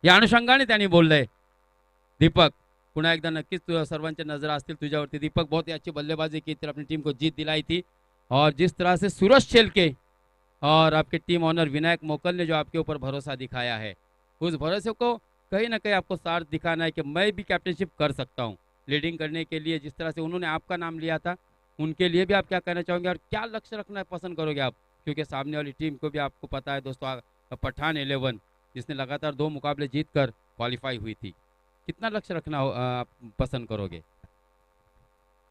या अनुषंगाने त्यांनी बोललंय. दीपक, पुन्हा एकदा नक्कीच सर्वांच्या नजर असतील तुझ्यावरती. दीपक, बहुत ही अच्छी बल्लेबाजी की थी, अपनी टीम को जीत दिलाई थी. और जिस तरह से सूरज शेलके और आपके टीम ऑनर विनायक मोकल ने जो आपके ऊपर भरोसा दिखाया है, उस भरोसे को कहीं ना कहीं आपको साथ दिखाना है कि मैं भी कैप्टनशिप कर सकता हूँ लीडिंग करने के लिए. जिस तरह से उन्होंने आपका नाम लिया था, उनके लिए भी आप क्या कहना चाहोगे और क्या लक्ष्य रखना पसंद करोगे आप, क्योंकि सामने वाली टीम को भी आपको पता है दोस्तों, पठान 11 जिसने लगातार 2 मुकाबले जीतकर क्वालिफाई हुई थी, कितना लक्ष्य रखना आप पसंद करोगे?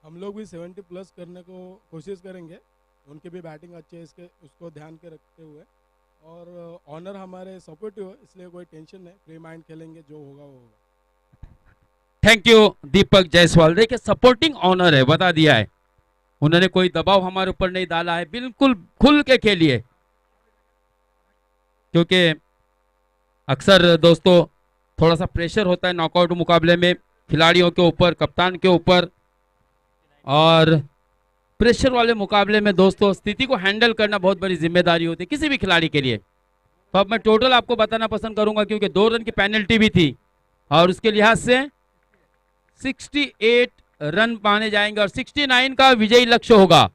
हम लोग भी 70 प्लस करने को कोशिश करेंगे. उनकी भी बैटिंग अच्छी है, इसके उसको ध्यान के रखते हुए. और ऑनर हमारे सपोर्टिव है, इसलिए कोई टेंशन नहीं, फ्री माइंड खेलेंगे, जो होगा वो होगा. थैंक यू दीपक जायसवाल. देखिए सपोर्टिंग ऑनर है, बता दिया है उन्होंने, कोई दबाव हमारे ऊपर नहीं डाला है, बिल्कुल खुल के खेलिए. क्योंकि अक्सर दोस्तों थोड़ा सा प्रेशर होता है नॉकआउट मुकाबले में खिलाड़ियों के ऊपर, कप्तान के ऊपर, और प्रेशर वाले मुकाबले में दोस्तों स्थिति को हैंडल करना बहुत बड़ी जिम्मेदारी होती है किसी भी खिलाड़ी के लिए. तो अब मैं टोटल आपको बताना पसंद करूंगा, क्योंकि 2 रन की पेनल्टी भी थी और उसके लिहाज से 68 रन पाने जाएंगे और 69 का विजयी लक्ष्य होगा.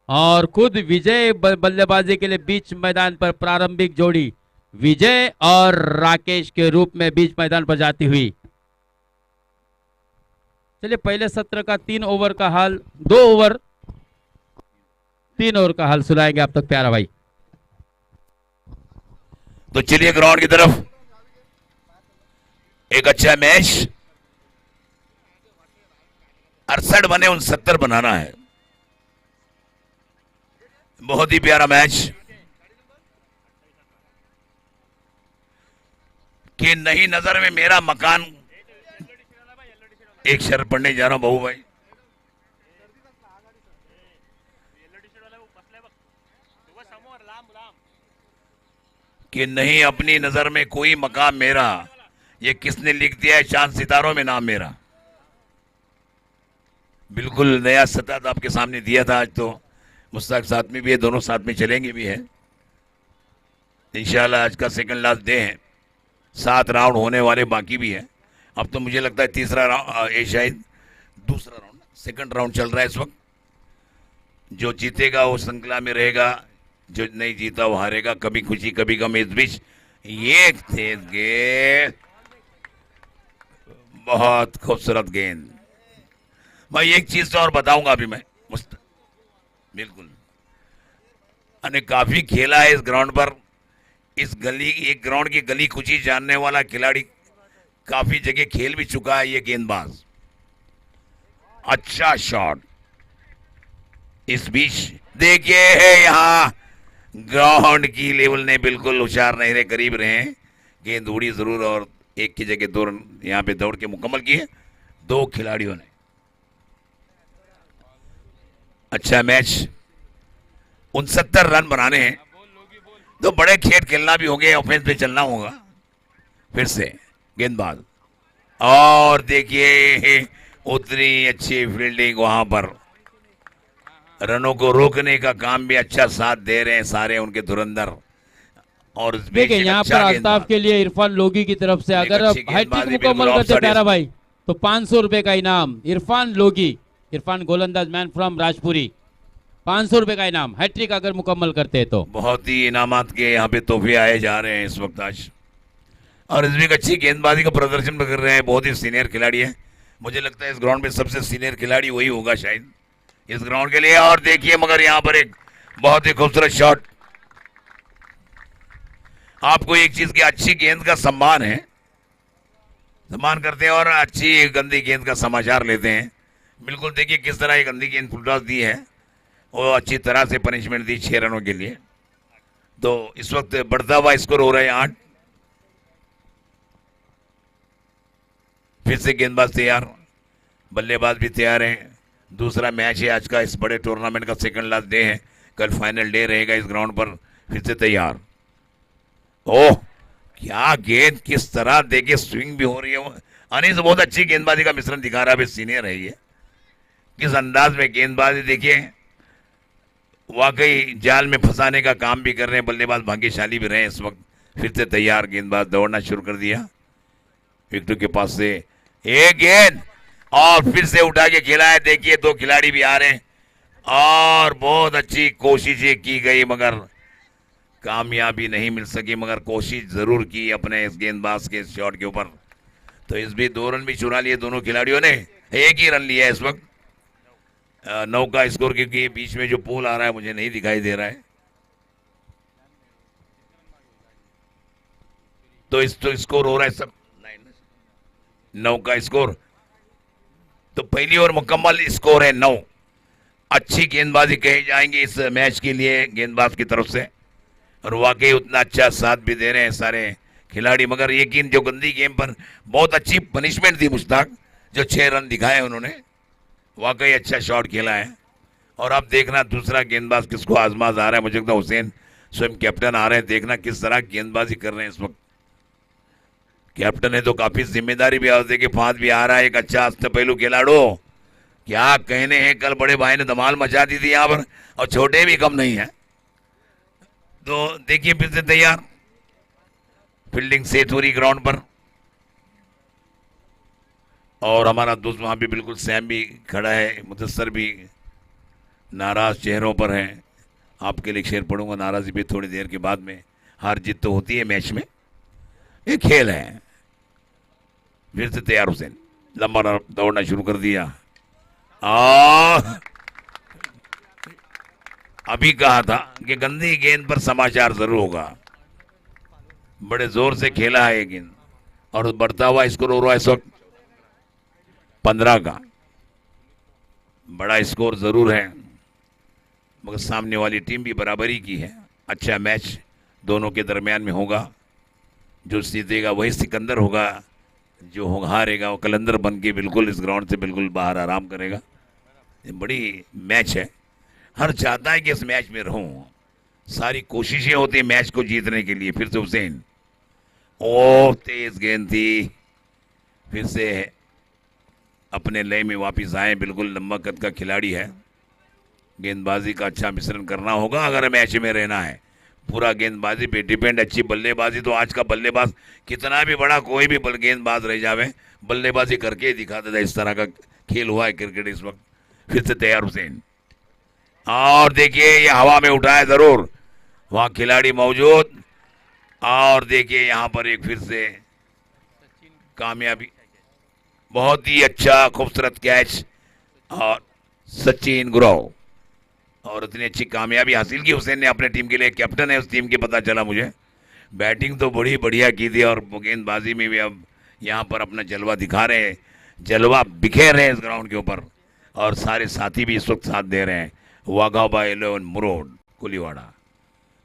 और खुद विजय बल्लेबाजी के लिए बीच मैदान पर प्रारंभिक जोड़ी विजय और राकेश के रूप में बीच मैदान पर जाती हुई. चलिए पहले सत्र का 3 ओवर का हाल, 2 ओवर 3 ओवर का हाल सुनाएंगे आप तक प्यारा भाई. तो चलिए ग्राउंड की तरफ. एक अच्छा मैच, 68 बने 69 बनाना है. बहुत ही प्यारा मैच कि नहीं नजर में मेरा मकान. एक शर्त पढ़ने जा रहा हूं बहू भाई. कि नहीं अपनी नजर में कोई मकाम मेरा, ये किसने लिख दिया है चांद सितारों में नाम मेरा. बिल्कुल नया सतत आपके सामने दिया था. आज तो मुश्ताक साथ में भी है, दोनों साथ में चलेंगे भी है इंशाल्लाह. आज का सेकंड लास्ट डे है, 7 राउंड होने वाले बाकी भी है. अब तो मुझे लगता है तीसरा राउंड, ये शायद दूसरा राउंड, सेकंड राउंड चल रहा है इस वक्त. जो जीतेगा वो श्रृंखला में रहेगा, जो नहीं जीता वो हारेगा. कभी खुशी कभी गम. इस बीच ये तेज गेंद, बहुत खूबसूरत गेंद भाई. एक चीज तो और बताऊंगा अभी मैं बिल्कुल. अने काफी खेला है इस ग्राउंड पर. इस गली, एक ग्राउंड की गली कुची जानने वाला खिलाड़ी काफी जगह खेल भी चुका है ये गेंदबाज. अच्छा शॉट. इस बीच देखिए यहां ग्राउंड की लेवल ने बिल्कुल होशियार नहीं रहे, करीब रहे. गेंद उड़ी जरूर और एक की जगह 2 रन यहां पे दौड़ के मुकम्मल किए 2 खिलाड़ियों ने. अच्छा मैच, 69 रन बनाने हैं तो बड़े खेल खेलना भी होंगे, ऑफेंस पे चलना होगा. फिर से गेंदबाज, और देखिए उतनी अच्छी फील्डिंग वहां पर. रनों को रोकने का काम भी अच्छा साथ दे रहे हैं सारे उनके धुरंधर. और देखिए यहाँ पर आस्ताफ के लिए इरफान लोगी की तरफ से अगर हैट्रिक मुकम्मल करते प्यारा भाई तो 500 रुपए का इनाम. इरफान लोगी, इरफान गोलंदाज मैन फ्रॉम राजपुरी, 500 रुपए का इनाम हैट्रिक अगर मुकम्मल करते हैं तो. बहुत ही इनामात के यहाँ पे तोहफे आए जा रहे हैं इस वक्त आज. और इसमें एक अच्छी गेंदबाजी का प्रदर्शन कर रहे हैं. बहुत ही सीनियर खिलाड़ी है. मुझे लगता है इस ग्राउंड में सबसे सीनियर खिलाड़ी वही होगा शायद इस ग्राउंड के लिए. और देखिए मगर यहाँ पर एक बहुत ही खूबसूरत शॉट. आपको एक चीज की, अच्छी गेंद का सम्मान है, सम्मान करते हैं और अच्छी गंदी गेंद का समाचार लेते हैं. बिल्कुल देखिए किस तरह ये गंदी गेंद फुलटॉस दी है और अच्छी तरह से पनिशमेंट दी 6 रनों के लिए. तो इस वक्त बढ़ता हुआ स्कोर हो रहा है 8. फिर से गेंदबाज तैयार, बल्लेबाज भी तैयार हैं. दूसरा मैच है आज का इस बड़े टूर्नामेंट का, सेकंड लास्ट डे है. कल फाइनल डे रहेगा इस ग्राउंड पर. फिर से तैयार. ओह क्या गेंद, किस तरह देखिए स्विंग भी हो रही है. अनीस बहुत अच्छी गेंदबाजी का मिश्रण दिखा रहा है, सीनियर है ये. किस अंदाज में गेंदबाजी देखिए, वाकई जाल में फंसाने का काम भी कर रहे हैं. बल्लेबाज भाग्यशाली भी रहे इस वक्त. फिर से तैयार, गेंदबाज दौड़ना शुरू कर दिया। विकेट के पास से एक गेंद और फिर से उठा के खेला है। देखिए दो खिलाड़ी भी आ रहे हैं और बहुत अच्छी कोशिशें की गई मगर कामयाबी नहीं मिल सकी, मगर कोशिश जरूर की अपने इस गेंदबाज के शॉट के ऊपर। तो इस भी 2 रन भी चुरा लिए दोनों खिलाड़ियों ने, एक ही रन लिया है इस वक्त। 9 का स्कोर, क्योंकि बीच में जो पोल आ रहा है मुझे नहीं दिखाई दे रहा है। तो इस तो स्कोर हो रहा है सब 9 का स्कोर। तो पहली ओवर मुकम्मल, स्कोर है 9। अच्छी गेंदबाजी कही जाएंगी इस मैच के लिए गेंदबाज की तरफ से, और वाकई उतना अच्छा साथ भी दे रहे हैं सारे खिलाड़ी। मगर ये गेंद जो गंदी गेम पर बहुत अच्छी पनिशमेंट थी मुश्ताक, जो 6 रन दिखाए उन्होंने, वाकई अच्छा शॉट खेला है। और अब देखना दूसरा गेंदबाज किसको आजमाज आ रहा है। मुझे लगता है हुसैन स्वयं कैप्टन आ रहे हैं, देखना किस तरह गेंदबाजी कर रहे हैं इस वक्त। कैप्टन है तो काफी जिम्मेदारी भी होती है कि फांद भी आ रहा है एक अच्छा अष्टपहलू खिलाड़ू। क्या कहने हैं, कल बड़े भाई ने धमाल मचा दी थी यहाँ पर, और छोटे भी कम नहीं है। तो देखिए फिर से तैयार, फील्डिंग सेट हो रही ग्राउंड पर, और हमारा दोस्त वहां भी बिल्कुल सैम भी खड़ा है, मुदस्सर भी नाराज चेहरों पर है। आपके लिए शेर पढ़ूंगा, नाराजी भी थोड़ी देर के बाद में। हार जीत तो होती है मैच में, ये खेल है। फिर से तैयार हुसैन, लंबा दौड़ना शुरू कर दिया। अभी कहा था कि गंदी गेंद पर समाचार जरूर होगा। बड़े जोर से खेला है ये गेंद, और बढ़ता हुआ स्कोर हो रहा है इस वक्त 15 का। बड़ा स्कोर जरूर है, मगर सामने वाली टीम भी बराबरी की है। अच्छा मैच दोनों के दरमियान में होगा। जो जीतेगा वही सिकंदर होगा, जो हारेगा वो कलंदर बन के बिल्कुल इस ग्राउंड से बिल्कुल बाहर आराम करेगा। ये बड़ी मैच है, हर चाहता है कि इस मैच में रहूं। सारी कोशिशें होती है मैच को जीतने के लिए। फिर से हुसैन, ओ तेज गेंद थी, फिर से अपने लय में वापस आए। बिल्कुल लंबा कद का खिलाड़ी है, गेंदबाजी का अच्छा मिश्रण करना होगा अगर मैच में रहना है। पूरा गेंदबाजी पे डिपेंड। अच्छी बल्लेबाजी तो आज का बल्लेबाज कितना भी बड़ा कोई भी गेंदबाज रह जावे, बल्लेबाजी करके ही दिखा देता। इस तरह का खेल हुआ है क्रिकेट इस वक्त। फिर से तैयार हुसैन, और देखिए ये हवा में उठाया जरूर, वहां खिलाड़ी मौजूद। और देखिए यहां पर एक फिर से कामयाबी, बहुत ही अच्छा खूबसूरत कैच, और सचिन गुरव, और इतनी अच्छी कामयाबी हासिल की हुसैन ने अपने टीम के लिए। कैप्टन है उस टीम की, पता चला मुझे। बैटिंग तो बड़ी बढ़िया की थी, और गेंदबाजी में भी अब यहाँ पर अपना जलवा दिखा रहे हैं, जलवा बिखेर रहे हैं इस ग्राउंड के ऊपर। और सारे साथी भी इस वक्त साथ दे रहे हैं। वाघाबा 11 मुरोड कुलीवाड़ा,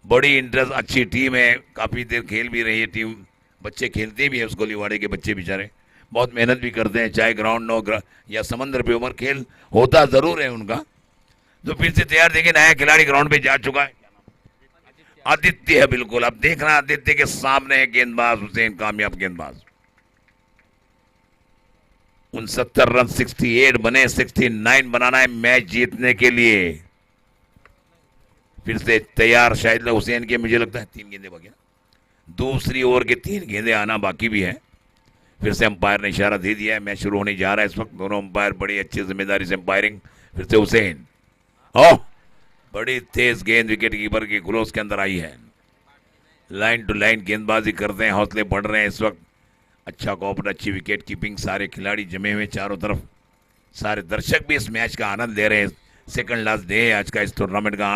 बड़ी इंटरेस्ट अच्छी टीम है, काफ़ी देर खेल भी रही है टीम। बच्चे खेलते भी है उस गोलीवाड़े के बच्चे, बेचारे बहुत मेहनत भी करते हैं, चाहे ग्राउंड हो या समंदर पे उमर खेल होता ज़रूर है उनका। तो फिर से तैयार, देखिए नया खिलाड़ी ग्राउंड पे जा चुका है, आदित्य है बिल्कुल। अब देखना आदित्य के सामने है गेंदबाज हुसैन, कामयाब गेंदबाज। 69 रन 68 बने, 69 बनाना है मैच जीतने के लिए। फिर से तैयार शाहिद हुसैन के, मुझे लगता है 3 गेंदे बाकी, दूसरी ओवर के 3 गेंदे आना बाकी भी है। फिर से अंपायर ने इशारा दे दिया है, मैच शुरू होने जा रहा है इस वक्त। दोनों अंपायर बड़ी अच्छी जिम्मेदारी से अंपायरिंग। फिर से हुसैन, ओह बड़ी तेज गेंद विकेट कीपर की ग्लोव्स के अंदर आई है। लाइन टू लाइन गेंदबाजी करते हैं, हौसले बढ़ रहे हैं इस वक्त। अच्छा कॉपर, अच्छी विकेट कीपिंग, सारे खिलाड़ी जमे हुए चारों तरफ। सारे दर्शक भी इस मैच का आनंद ले रहे हैं। सेकंड लास्ट डे है आज का इस टूर्नामेंट का,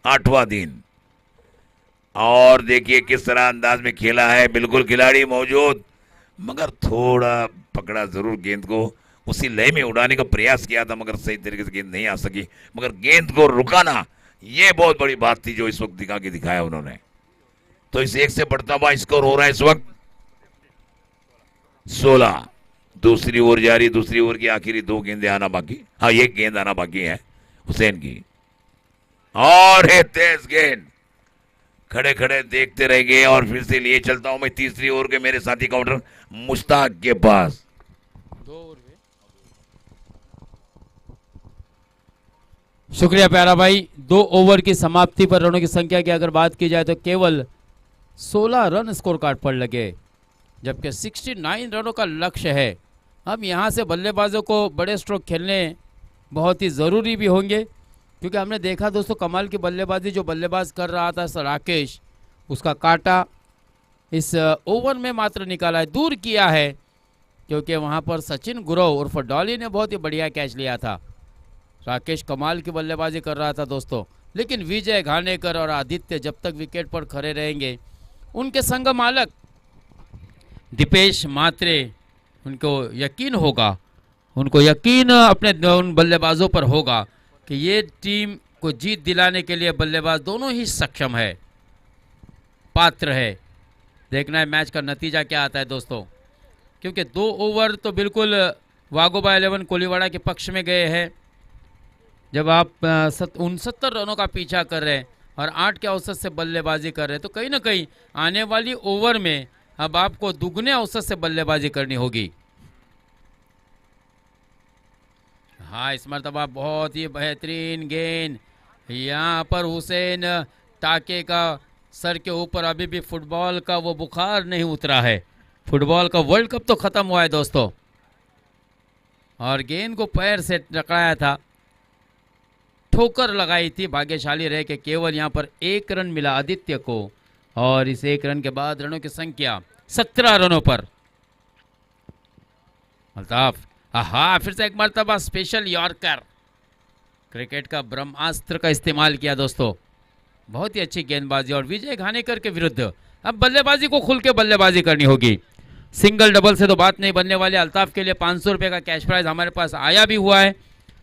8वां दिन। और देखिए किस तरह अंदाज में खेला है, बिल्कुल खिलाड़ी मौजूद, मगर थोड़ा पकड़ा जरूर गेंद को, उसी लय में उड़ाने का प्रयास किया था, मगर सही तरीके से गेंद नहीं आ सकी। मगर गेंद को रुकाना, ये बहुत बड़ी बात थी जो इस वक्त दिखा के दिखाया उन्होंने। तो इस एक से बढ़ता हुआ स्कोर हो रहा है इस वक्त 16। दूसरी ओवर जारी, दूसरी ओवर की आखिरी 2 गेंदें आना बाकी, हाँ 1 गेंद आना बाकी है हुसैन की। और है तेज गेंद, खड़े खड़े देखते रह गए। और फिर से लिए चलता हूं मैं तीसरी ओवर के मेरे साथी काउंटर मुश्ताक के पास। शुक्रिया प्यारा भाई। 2 ओवर की समाप्ति पर रनों की संख्या की अगर बात की जाए तो केवल 16 रन स्कोर कार्ड पर लगे, जबकि 69 रनों का लक्ष्य है। अब यहाँ से बल्लेबाजों को बड़े स्ट्रोक खेलने बहुत ही ज़रूरी भी होंगे, क्योंकि हमने देखा दोस्तों कमाल की बल्लेबाजी जो बल्लेबाज कर रहा था राकेश, उसका काटा इस ओवर में मात्र निकाला है, दूर किया है, क्योंकि वहाँ पर सचिन गुरव उर्फ डॉली ने बहुत ही बढ़िया कैच लिया था। राकेश कमाल की बल्लेबाजी कर रहा था दोस्तों, लेकिन विजय घानेकर और आदित्य जब तक विकेट पर खड़े रहेंगे, उनके संग मालक दीपेश मात्रे, उनको यकीन अपने उन बल्लेबाजों पर होगा कि ये टीम को जीत दिलाने के लिए बल्लेबाज दोनों ही सक्षम है, पात्र है। देखना है मैच का नतीजा क्या आता है दोस्तों, क्योंकि 2 ओवर तो बिल्कुल वागोबा 11 कोलीवाड़ा के पक्ष में गए हैं। जब आप 69 रनों का पीछा कर रहे हैं और 8 के औसत से बल्लेबाजी कर रहे हैं, तो कहीं ना कहीं आने वाली ओवर में अब आपको दुगने औसत से बल्लेबाजी करनी होगी। हाँ, इस मरतबा बहुत ही बेहतरीन गेंद, यहाँ पर हुसैन टाके का सर के ऊपर अभी भी फुटबॉल का वो बुखार नहीं उतरा है। फुटबॉल का वर्ल्ड कप तो खत्म हुआ है दोस्तों, और गेंद को पैर से टकराया था, ठोकर लगाई थी, भाग्यशाली रहे कि केवल यहाँ पर 1 रन मिला आदित्य को, और इस 1 रन के बाद रनों की संख्या 17 रनों पर। अल्ताफ, हाँ, फिर से एक मरतबा स्पेशल यॉर्कर, क्रिकेट का ब्रह्मास्त्र का इस्तेमाल किया दोस्तों, बहुत ही अच्छी गेंदबाजी। और विजय घानेकर के विरुद्ध अब बल्लेबाजी को खुल के बल्लेबाजी करनी होगी, सिंगल डबल से तो बात नहीं बनने वाली। अल्ताफ के लिए 500 रुपये का कैश प्राइज हमारे पास आया भी हुआ है,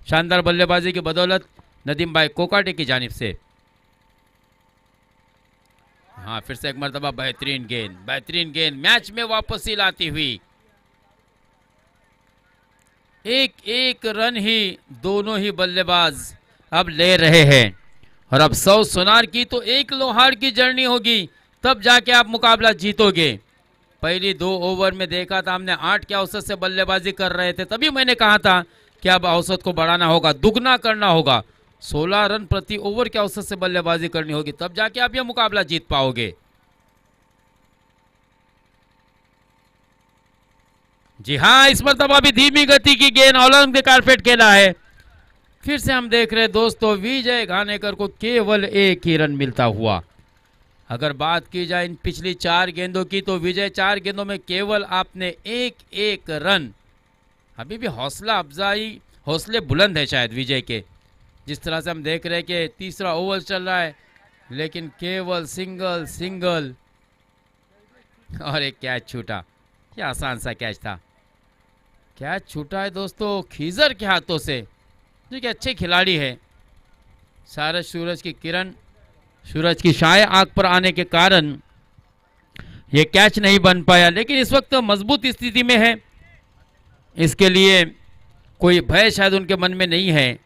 शानदार बल्लेबाजी की बदौलत नदीम भाई कोकाटे की जानिब से। हाँ, फिर से एक मरतबा बेहतरीन गेंद मैच में वापसी लाती हुई। एक रन ही दोनों ही बल्लेबाज अब ले रहे हैं, और अब 100 सोनार की तो 1 लोहार की जर्नी होगी, तब जाके आप मुकाबला जीतोगे। पहली 2 ओवर में देखा था हमने 8 के औसत से बल्लेबाजी कर रहे थे, तभी मैंने कहा था कि अब औसत को बढ़ाना होगा, दुगना करना होगा, 16 रन प्रति ओवर के औसत से बल्लेबाजी करनी होगी, तब जाके आप यह मुकाबला जीत पाओगे। जी हाँ, इस मरतबा भी धीमी गति की गेंद ऑलंग द कारपेट खेला है। फिर से हम देख रहे हैं दोस्तों विजय घानेकर को केवल 1 ही रन मिलता हुआ। अगर बात की जाए इन पिछली 4 गेंदों की, तो विजय 4 गेंदों में केवल आपने 1 रन। अभी भी हौसला अफजाई, हौसले बुलंद है शायद विजय के, जिस तरह से हम देख रहे हैं कि तीसरा ओवर चल रहा है, लेकिन केवल सिंगल और एक कैच छूटा। क्या आसान सा कैच था, कैच छूटा है दोस्तों खीजर के हाथों से, जो कि अच्छे खिलाड़ी है। सूरज की किरण, सूरज की शाय आंख पर आने के कारण ये कैच नहीं बन पाया, लेकिन इस वक्त मजबूत स्थिति में है, इसके लिए कोई भय शायद उनके मन में नहीं है।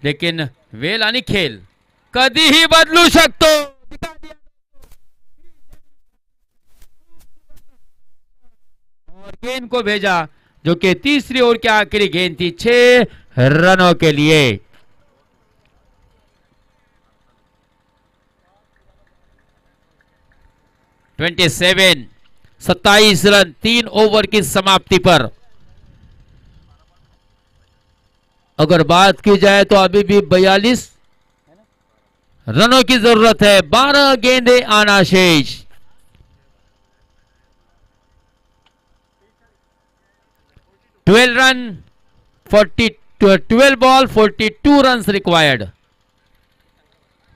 लेकिन वेल आणि खेल कधीही बदलू शकतो, और गेंद को भेजा, जो कि तीसरी ओवर की आखिरी गेंद थी 6 रनों के लिए। (27) 27 रन 3 ओवर की समाप्ति पर। अगर बात की जाए तो अभी भी 42 रनों की जरूरत है, 12 गेंदें आना शेष। Run 12 ball 42 runs required.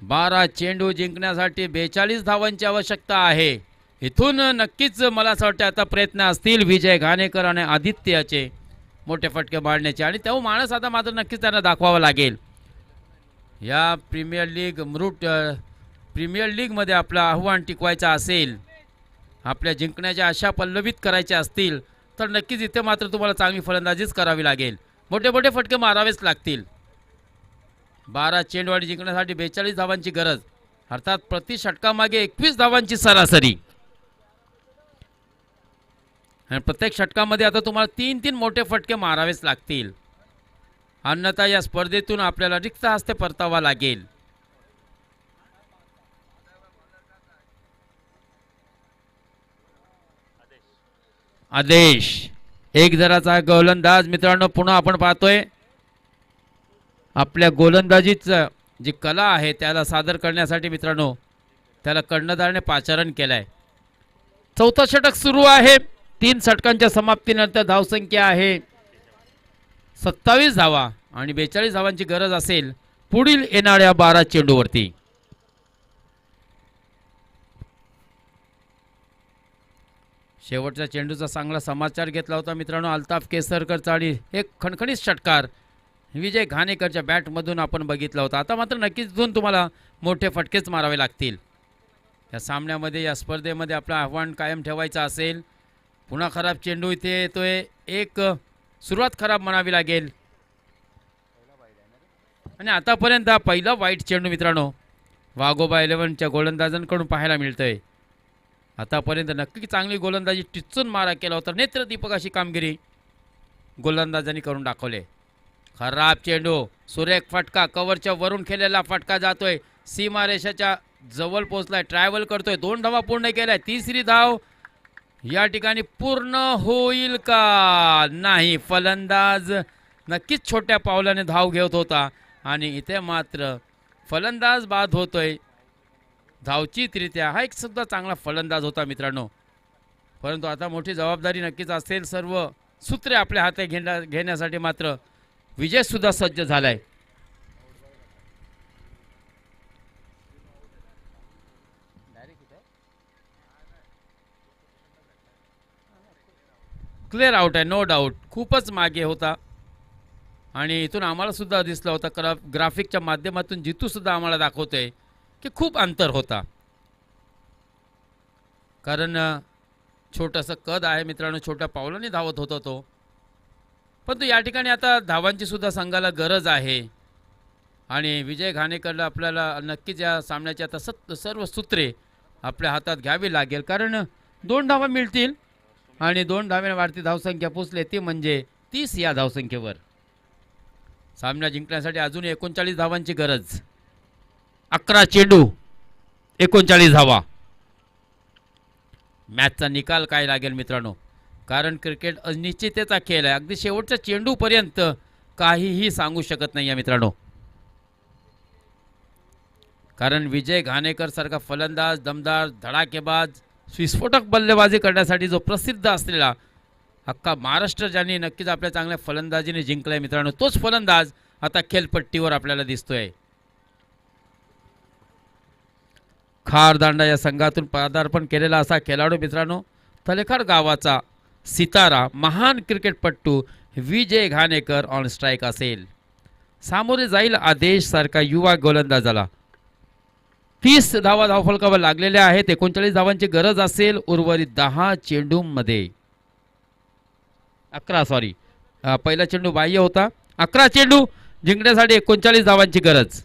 12 चेंडू जिंकण्यासाठी 42 धावांची आवश्यकता आहे। इथून नक्कीच मला असं वाटतं आता प्रयत्न असतील विजय घानेकर आणि आदित्यचे मोठे फटके मारण्याचे, आणि तो माणूस आता मात्र नक्कीच त्यांना दाखवावा लागेल। या प्रीमियर लीग मध्ये आपलं आव्हान टिकवायचं असेल, आपल्या जिंकण्याच्या आशा पल्लवित करायच्या असतील, तर नक्कीच इथे मात्र तुम्हाला चांगली फलंदाजीच करावी लागेल, मोठे मोठे फटके मारावेच लागतील। 12 चेंडू जिंकण्यासाठी 42 धावांची गरज, अर्थात प्रति षटकामागे 21 धावांची सरासरी, आणि प्रत्येक षटकामध्ये आता तुम्हाला 3-3 मोठे फटके मारावेच लागतील, अन्यथा या स्पर्धेतून आपल्याला रिक्त हस्ते परतावा लागेल। आदेश एक जराचा गोलंदाज मित्रांनो पुन्हा आपण पाहतोय आपल्या गोलंदाजीच जी कला आहे त्याला सादर करण्यासाठी मित्रांनो त्याला कर्णधाराने पाचारण केलंय. चौथा षटक सुरू आहे. 3 षटकांच्या समाप्तीनंतर धावसंख्या आहे 27 धावा आणि 42 धावांची गरज असेल पुढील येणाऱ्या 12 चेंडूवरती. शेवटच्या चेंडूचा चांगला समाचार घेतला होता मित्रांनो अल्ताफ केसरकरचा आणि एक खणखणीत षटकार विजय घाणेकरच्या बॅटमधून आपण बघितला होता. आता मात्र नक्कीच इथून तुम्हाला मोठे फटकेच मारावे लागतील. या सामन्यामध्ये या स्पर्धेमध्ये आपलं आव्हान कायम ठेवायचं असेल. पुन्हा खराब चेंडू इथे येतोय. एक सुरुवात खराब म्हणावी लागेल आणि आतापर्यंत हा पहिला वाईट चेंडू मित्रांनो वाघोबा 11च्या गोलंदाजांकडून पाहायला मिळतोय. आतापर्यंत नक्की चांगली गोलंदाजी टिचून मारा केला होता. नेत्रदीपक अशी कामगिरी गोलंदाजांनी करून दाखवले. खराब चेंडू सुरेख फटका कव्हरच्या वरून खेळलेला फटका जातोय सीमारेषाच्या जवळ पोहोचलाय. ट्रॅव्हल करतोय. 2 धावा पूर्ण केलाय. तिसरी धाव या ठिकाणी पूर्ण होईल का नाही. फलंदाज नक्कीच छोट्या पावलाने धाव घेत होता आणि इथे मात्र फलंदाज बाद होतोय धावचीतरित्या. हा एक सुद्धा चांगला फलंदाज होता मित्रांनो. परंतु आता मोठी जबाबदारी नक्कीच असेल. सर्व सूत्रे आपल्या हाती घेण्यासाठी मात्र विजय सुद्धा सज्ज झालाय. क्लिअर आउट आहे नो डाऊट. खूपच मागे होता आणि इथून आम्हाला सुद्धा दिसला होता ग्राफिकच्या माध्यमातून जितू सुद्धा आम्हाला दाखवतोय की खूप अंतर होता. कारण छोटंसं कद आहे मित्रांनो. छोट्या पावलाने धावत होता तो. परंतु या ठिकाणी आता धावांची सुद्धा संघाला गरज आहे आणि विजय घाणेकरला आपल्याला नक्कीच या सामन्याची आता सर्व सूत्रे आपल्या हातात घ्यावी लागेल. कारण 2 धावा मिळतील आणि 2 धाव्याने वाढती धावसंख्या पोचले ती म्हणजे 30 या धावसंख्येवर. सामना जिंकण्यासाठी अजून 39 धावांची गरज. 11 चेंडू 39 धावा. मॅचचा निकाल काय लागेल मित्रांनो. कारण क्रिकेट अनिश्चिततेचा खेळ आहे. अगदी शेवटच्या चेंडूपर्यंत काहीही सांगू शकत नाही मित्रांनो. कारण विजय घाणेकर सारखा फलंदाज दमदार धडाकेबाज विस्फोटक बल्लेबाजी करण्यासाठी जो प्रसिद्ध असलेला अख्खा महाराष्ट्र ज्यांनी नक्कीच आपल्या चांगल्या फलंदाजीने जिंकलाय मित्रांनो तोच फलंदाज आता खेळपट्टीवर आपल्याला दिसतोय. खारदांडा या संघातून पदार्पण केलेला असा खेळाडू मित्रांनो तलेखार गावाचा सितारा महान क्रिकेटपट्टू विजय घाणेकर ऑन स्ट्राईक असेल. सामोरे जाईल आदेश सारखा युवा गोलंदाजाला. 30 धावा धावफलकावर लागलेल्या आहेत. 39 धावांची गरज असेल उर्वरित 10 चेंडूंमध्ये. 11 पहिला चेंडू बाह्य होता. 11 चेंडू जिंकण्यासाठी 39 धावांची गरज.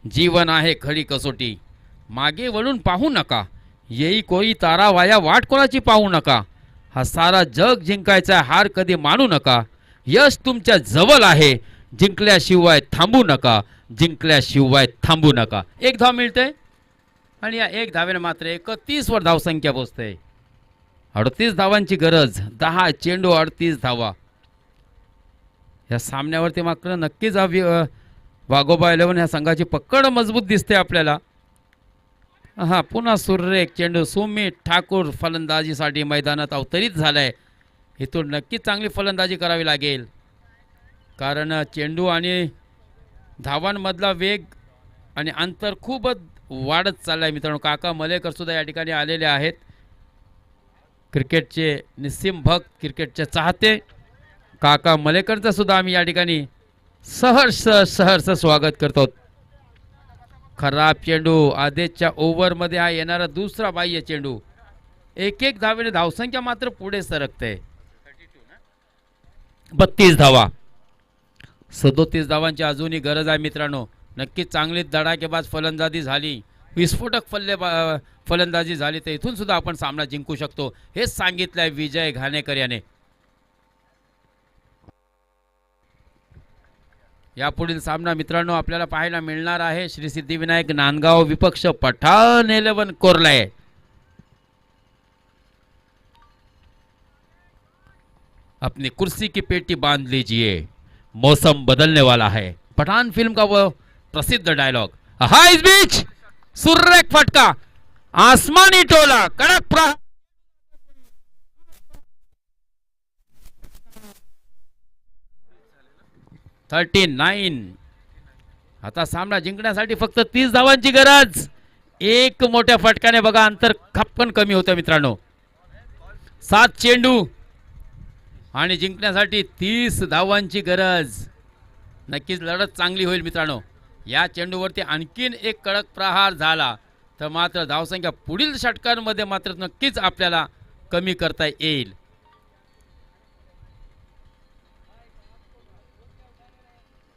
जीवन आहे खरी कसोटी. मागे वळून पाहू नका. येई कोई तारा वाया वाट कोणाची पाहू नका. हा सारा जग जिंकायचा हार कधी मानू नका. यश तुमच्या जवळ आहे. जिंकल्याशिवाय थांबू नका. जिंकल्याशिवाय थांबू नका. 1 धाव मिळते आणि या 1 धावेने मात्र 31 वर धावसंख्या पोहोचते. 38 धावांची गरज. 10 चेंडू 38 धावा. या सामन्यावरती मात्र नक्कीच वाघोबा 11 ह्या संघाची पकड मजबूत दिसते आपल्याला. हा पुन्हा सुरेख चेंडू. सुमित ठाकूर फलंदाजीसाठी मैदानात अवतरित झालाय. इथून नक्कीच चांगली फलंदाजी करावी लागेल. कारण चेंडू आणि धावांमधला वेग आणि अंतर खूपच वाढत चाललाय मित्रांनो. काका मलेकर सुद्धा या ठिकाणी आलेले आहेत. क्रिकेटचे निस्सीम भक्त क्रिकेटचे चाहते काका मलेकरचं सुद्धा आम्ही या ठिकाणी सहर्ष स्वागत करतो. खराब चेंडू. आदेशच्या ओव्हरमध्ये हा येणारा दुसरा बाह्य चेंडू. 1 धावेने धावसंख्या मात्र पुढे सरकते. 32 धावा. 37 धावांची अजूनही गरज आहे मित्रांनो. नक्कीच चांगली धडाकेबाज फलंदाजी झाली. विस्फोटक फलंदाजी झाली तर इथून सुद्धा आपण सामना जिंकू शकतो हेच सांगितलंय विजय घाणेकर याने. यापुढील सामना मित्रांनो आपल्याला पाहायला मिळणार आहे श्री सिद्धिविनायक नांदगाव विपक्ष पठाण 11 कोरलाय. अपनी कुर्सी की पेटी बांध लीजिए, मौसम बदलने वाला है। पठान फिल्म का वो प्रसिद्ध डायलॉग। हाँ, इस बीच सुर्रेख फटका, आसमानी टोला, कड़क प्रहार। 39। आता सामना जिंकण्यासाठी फक्त 30 धावांची गरज। एक मोठ्या फटक्याने बघा अंतर खपकन कमी होतं मित्रांनो। 7 चेंडू आणि जिंकण्यासाठी 30 धावांची गरज। नक्कीच लढत चांगली होईल मित्रांनो। या चेंडूवरती आणखीन एक कडक प्रहार झाला तर मात्र धावसंख्या पुढील षटकांमध्ये मात्र नक्कीच आपल्याला कमी करता येईल।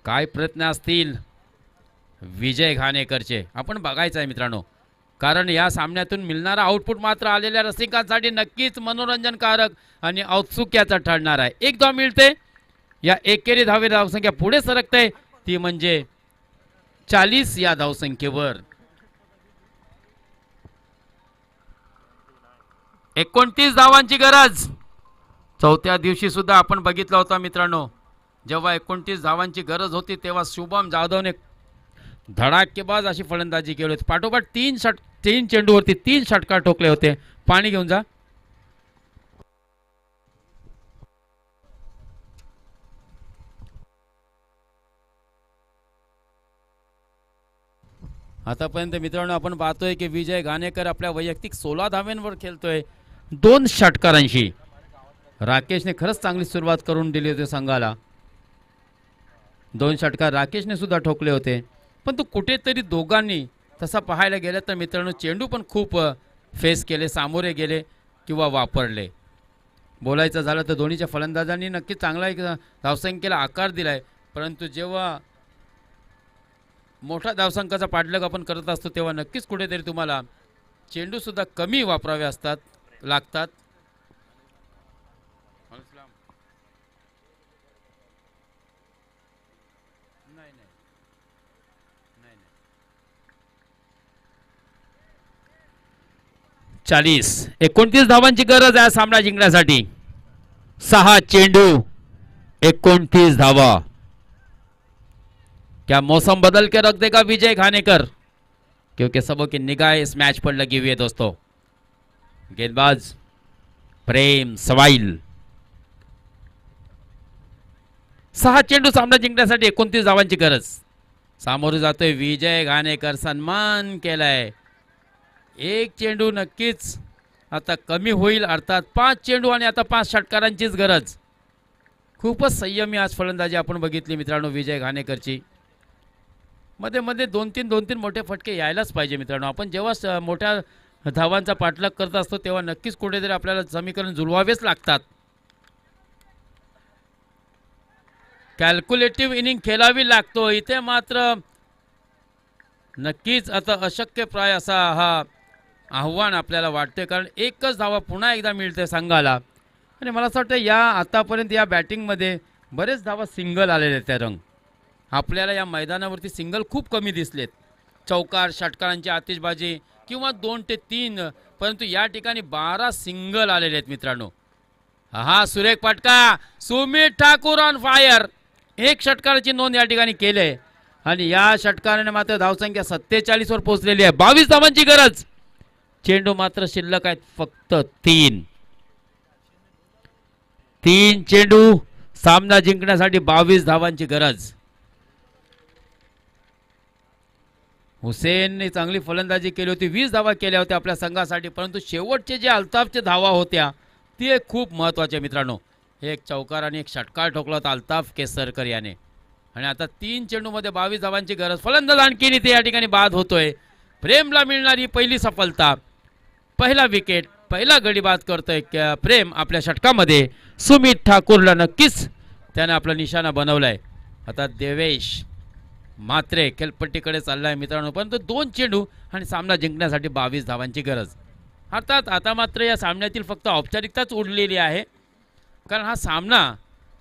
काय प्रयत्न असतील विजय घाणेकरचे आपण बघायचं आहे मित्रांनो, कारण या सामन्यातून मिळणारा आउटपुट मात्र आलेल्या रसिकांसाठी नक्कीच मनोरंजनकारक आणि औत्सुक्याचा ठरणार आहे। एक धाव मिळते, या एकेरी धावसंख्या पुढे सरकते, ती म्हणजे 40 या धावसंख्येवर। 29 धावांची गरज। चौथ्या दिवशी सुद्धा आपण बघितलं होतं मित्रांनो, जेव्हा 29 धावांची गरज होती तेव्हा शुभम जाधवने धडाकेबाज अशी फलंदाजी केली होती। पाठोपाठ 3 चेंडूवरती 3 षटकार ठोकले होते। पाणी घेऊन जा। आतापर्यंत मित्रांनो आपण पाहतोय की विजय घाणेकर आपल्या वैयक्तिक 16 धाव्यांवर खेळतोय 2 षटकारांशी। राकेशने खरंच चांगली सुरुवात करून दिली होती संघाला। 2 षटकार राकेशने सुद्धा ठोकले होते, पण तो कुठेतरी दोघांनी तसा पाहायला गेलं तर मित्रांनो चेंडू पण खूप फेस केले, सामोरे गेले किंवा वापरले। बोलायचं झालं तर दोन्हीच्या फलंदाजांनी नक्की चांगला एक धावसंख्येला आकार दिलाय, परंतु जेव्हा मोठा धावसंख्येचा पाठलाग आपण करत असतो तेव्हा नक्कीच कुठेतरी तुम्हाला चेंडू सुद्धा कमी वापरावे लागतात। नाही 29 धावांची गरज आहे सामना जिंकण्यासाठी। 6 चेंडू 29 धावा। क्या मौसम बदल के रख देगा विजय घाणेकर, क्योंकि सबों की निगाह इस मैच पर लगी हुई है दोस्तों। गेंदबाज प्रेम सवाईल। 6 चेंडू सामना जिंकण्यासाठी 29 धावांची गरज। सामोरे जातोय विजय घाणेकर, सन्मान केलाय। 1 चेंडू नक्कीच आता कमी होईल, अर्थात 5 चेंडू आणि आता 5 षटकारांचीच गरज। खूपच संयमी आज फलंदाजी आपण बघितली मित्रांनो विजय घाणेकरची। मध्ये मध्ये 2-3 मोठे फटके यायलाच पाहिजे मित्रांनो। आपण जेव्हा मोठ्या धावांचा पाठलाग करत असतो तेव्हा नक्कीच कुठेतरी आपल्याला समीकरण जुळवावेच लागतात। कॅल्क्युलेटिव्ह इनिंग खेळावी लागतो। इथे मात्र नक्कीच आता अशक्यप्राय असा हा आव्हान आपल्याला वाटते, कारण एकच धावा पुन्हा एकदा मिळते संघाला। आणि मला असं वाटतं या आतापर्यंत या बॅटिंगमध्ये बरेच धावा सिंगल आलेले आहेत। त्या रंग आपल्याला या मैदानावरती सिंगल खूप कमी दिसलेत। चौकार षटकारांची आतिषबाजी किंवा 2 ते 3, परंतु या ठिकाणी 12 सिंगल आलेले आहेत मित्रांनो। हा सुरेख फटका, सुमित ठाकूर ऑन फायर। 1 षटकाराची नोंद या ठिकाणी केली आणि या षटकाराने मात्र धावसंख्या 47 वर पोहोचलेली आहे। 22 धावांची गरज। चेंडू मात्र शिल्लक आहेत फक्त 3 चेंडू सामना जिंकण्यासाठी 22 धावांची गरज। हुसेनने चांगली फलंदाजी केली होती, 20 धावा केल्या होत्या आपल्या संघासाठी, परंतु शेवटचे जे अल्ताफचे धावा होत्या ती एक खूप महत्त्वाचे मित्रांनो। एक चौकार आणि 1 षटकार ठोकला होता अल्ताफ केसरकर याने। आणि आता 3 चेंडूमध्ये 22 धावांची गरज। फलंदाज आणखीन इथे या ठिकाणी बाद होतोय। प्रेमला मिळणारी पहिली सफलता, पहिला विकेट, पहिला गडी बाद करतोय प्रेम आपल्या षटकामध्ये। सुमित ठाकूरला नक्कीच त्याने आपला निशाणा बनवलाय। आता देवेश मात्रे खेळपट्टीकडे चाललाय मित्रांनो, परंतु 2 चेंडू आणि सामना जिंकण्यासाठी 22 धावांची गरज। अर्थात आता मात्र या सामन्यातील फक्त औपचारिकताच उरलेली आहे, कारण हा सामना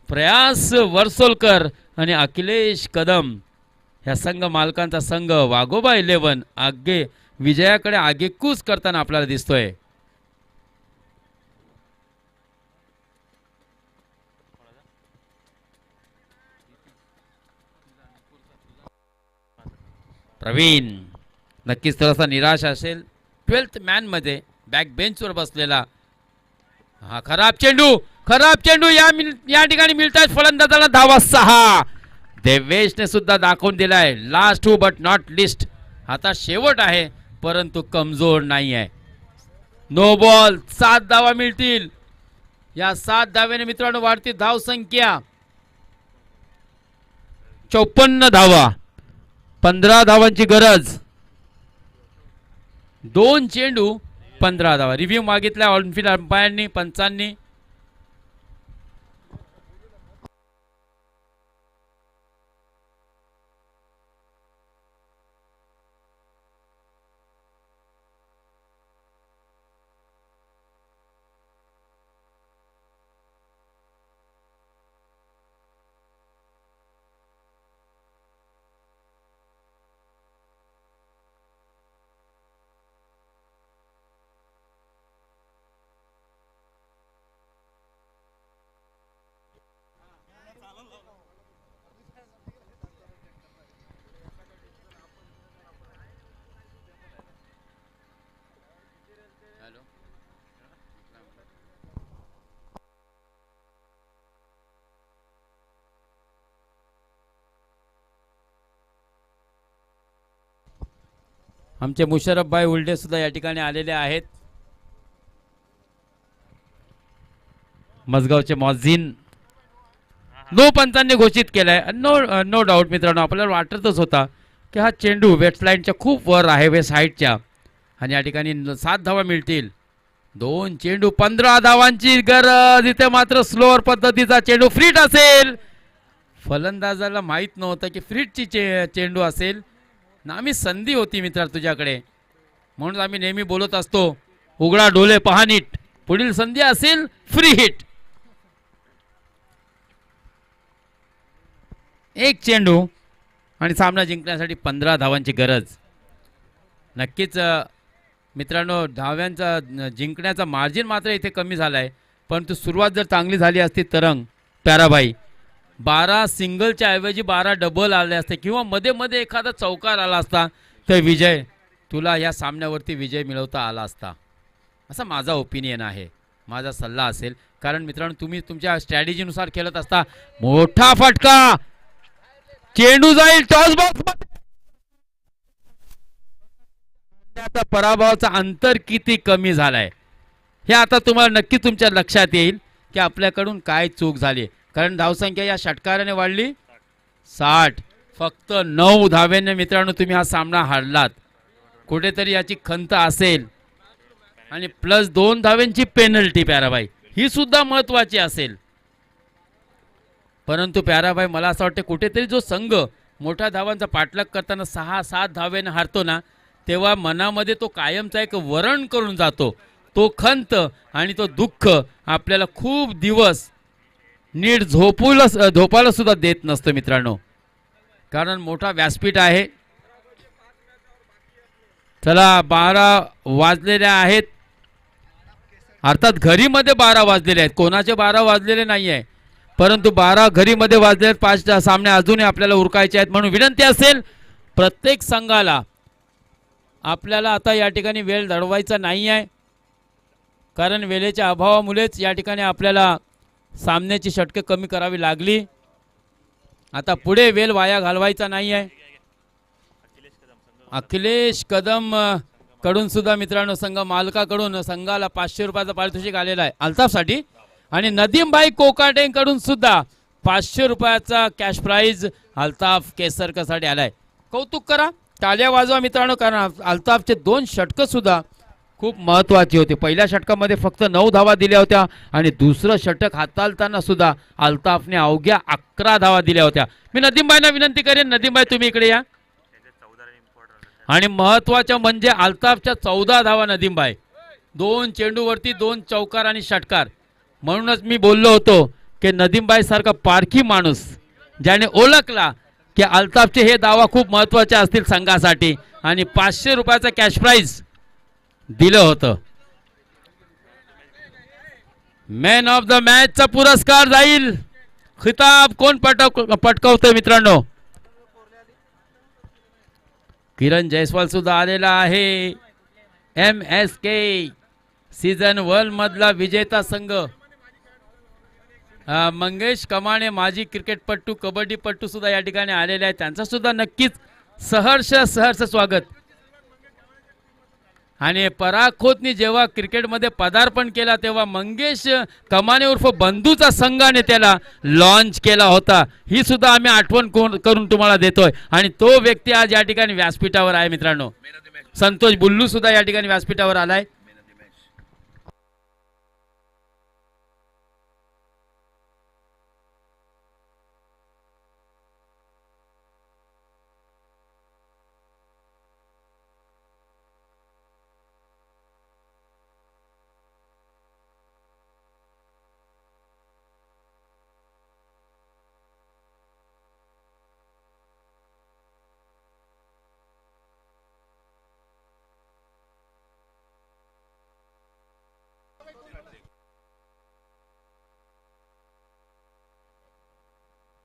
प्रयास वर्सोलकर आणि अखिलेश कदम या संघ मालकांचा संघ वाघोबा 11 आगे विजयाकडे आगेकूच करताना आपल्याला दिसतोय। प्रवीण नक्कीच थोडासा निराश असेल 12th मॅन मध्ये बॅक बेंचवर बसलेला. हा खराब चेंडू या ठिकाणी मिळतात फलंदाजाला धावा 6. देवेशने सुद्धा दाखवून दिलाय last too but not least. आता शेवट आहे परंतु कमजोर नाही आहे. नो बॉल 7 धावा मिळतील. या 7 धाव्याने मित्रांनो वाढती धाव संख्या 54 धावा. 15 धावांची गरज. 2 चेंडू 15 धावा. रिव्ह्यू मागितला ऑनफिल्ड अंपायरनी पंचांनी. आमचे मुशर्रफ भाई उलटे सुद्धा या ठिकाणी आलेले आहेत. मसगावचे मॉझिन नो पंचांनी घोषित केलाय. नो डाऊट मित्रांनो आपल्याला वाटतच होता की हा चेंडू वेस्ट लाईनच्या खूप वर आहे वेस्ट हाईटच्या आणि या ठिकाणी 7 धावा मिळतील. 2 चेंडू 15 धावांची गरज. इथे मात्र स्लोअर पद्धतीचा चेंडू फ्रीट असेल. फलंदाजाला माहित नव्हतं की फ्रीटची चेंडू असेल. नामी संधी होती मित्र तुझ्याकडे म्हणून आम्ही नेहमी बोलत असतो उघडा डोले पहा नीट. पुढील संधी असेल फ्री हिट. 1 चेंडू आणि सामना जिंकण्यासाठी 15 धावांची गरज. नक्कीच मित्रांनो धाव्यांचा जिंकण्याचा मार्जिन मात्र इथे कमी झालाय. परंतु सुरुवात जर चांगली झाली असती तरंग प्याराभाई 12 सिंगलच्या ऐवजी 12 डबल आले असते किंवा मध्ये मध्ये एखादा चौकार आला असता तर विजय तुला या सामन्यावरती विजय मिळवता आला असता. असा माझा ओपिनियन आहे, माझा सल्ला असेल. कारण मित्रांनो तुम्ही तुमच्या स्ट्रॅटेजीनुसार खेळत असता. मोठा फटका चेंडू जाईल टॉस बॉक्स. पराभवाचा अंतर किती कमी झालाय हे आता तुम्हाला नक्की तुमच्या लक्षात येईल की आपल्याकडून काय चूक झाली. कारण धावसंख्या या षटकाराने वाढली 60. फक्त 9 धाव्याने मित्रांनो तुम्ही हा सामना हारलात. कुठेतरी याची खंत असेल आणि प्लस 2 धाव्यांची पेनल्टी प्याराबाई ही सुद्धा महत्वाची असेल. परंतु प्याराबाई मला असं वाटतं कुठेतरी जो संघ मोठ्या धावांचा पाठलाग करताना 6-7 धाव्याने हारतो ना तेव्हा मनामध्ये तो कायमचा एक वरण करून जातो. तो खंत आणि तो दुःख आपल्याला खूप दिवस नीट झोपायला सुद्धा देत नसतं मित्रांनो. कारण मोठा व्यासपीठ आहे. चला 12 वाजलेले आहेत. अर्थात घरीमध्ये 12 वाजलेले आहेत. कोणाचे 12 वाजलेले नाही आहे परंतु 12 घरीमध्ये वाजले आहेत. 5 सामने अजूनही आपल्याला उरकायचे आहेत. म्हणून विनंती असेल प्रत्येक संघाला आपल्याला आता या ठिकाणी वेळ दडवायचा नाही आहे. कारण वेळेच्या अभावामुळेच या ठिकाणी आपल्याला सामन्याची षटके कमी करावी लागली. आता पुढे वेळ वाया घालवायचा नाही आहे. अखिलेश कदम कडून सुद्धा मित्रांनो संघ मालकाकडून संघाला 500 रुपयाचं पारितोषिक आलेला आहे अल्ताफसाठी. आणि नदीमभाई कोकाटेंकडून सुद्धा 500 रुपयाचा कॅश प्राइज अल्ताफ केसरकरसाठी आलाय. कौतुक करा, टाळ्या वाजवा मित्रांनो. कारण अल्ताफचे 2 षटकं सुद्धा खूप महत्त्वाची होती. पहिल्या षटकामध्ये फक्त 9 धावा दिल्या होत्या आणि दुसरं षटक हाताळताना सुद्धा अल्ताफने अवघ्या 11 धावा दिल्या होत्या. मी नदीमभाईंना विनंती करेन, नदीमभाई तुम्ही इकडे या. आणि महत्त्वाचं म्हणजे अल्ताफच्या 14 धावा नदीमभाई. 2 चेंडूवरती 2 चौकार आणि षटकार. म्हणूनच मी बोललो होतो की नदीमभाई सारखा पारखी माणूस ज्याने ओळखला की अल्ताफचे हे धावा खूप महत्त्वाचे असतील संघासाठी आणि 500 रुपयाचा कॅश प्राइज दिलं होतं. मॅन ऑफ द मॅचचा पुरस्कार जाईल. खिताब कोण पटकवतोय मित्रांनो? किरण जयस्वाल सुद्धा आलेला आहे. MSK सीझन 1 मधला विजेता संघ मंगेश कमाणे माजी क्रिकेटपटू कबड्डीपटू सुद्धा या ठिकाणी आलेले आहेत. त्यांचं सुद्धा नक्कीच सहर्ष स्वागत. आणि पराखोतनी जेव्हा क्रिकेटमध्ये पदार्पण केला तेव्हा मंगेश कमाने उर्फ बंधूचा संघाने त्याला लॉन्च केला होता. ही सुद्धा आम्ही आठवण करून तुम्हाला देतोय. आणि तो व्यक्ती आज या ठिकाणी व्यासपीठावर आहे मित्रांनो. संतोष बुल्लू सुद्धा या ठिकाणी व्यासपीठावर आलाय.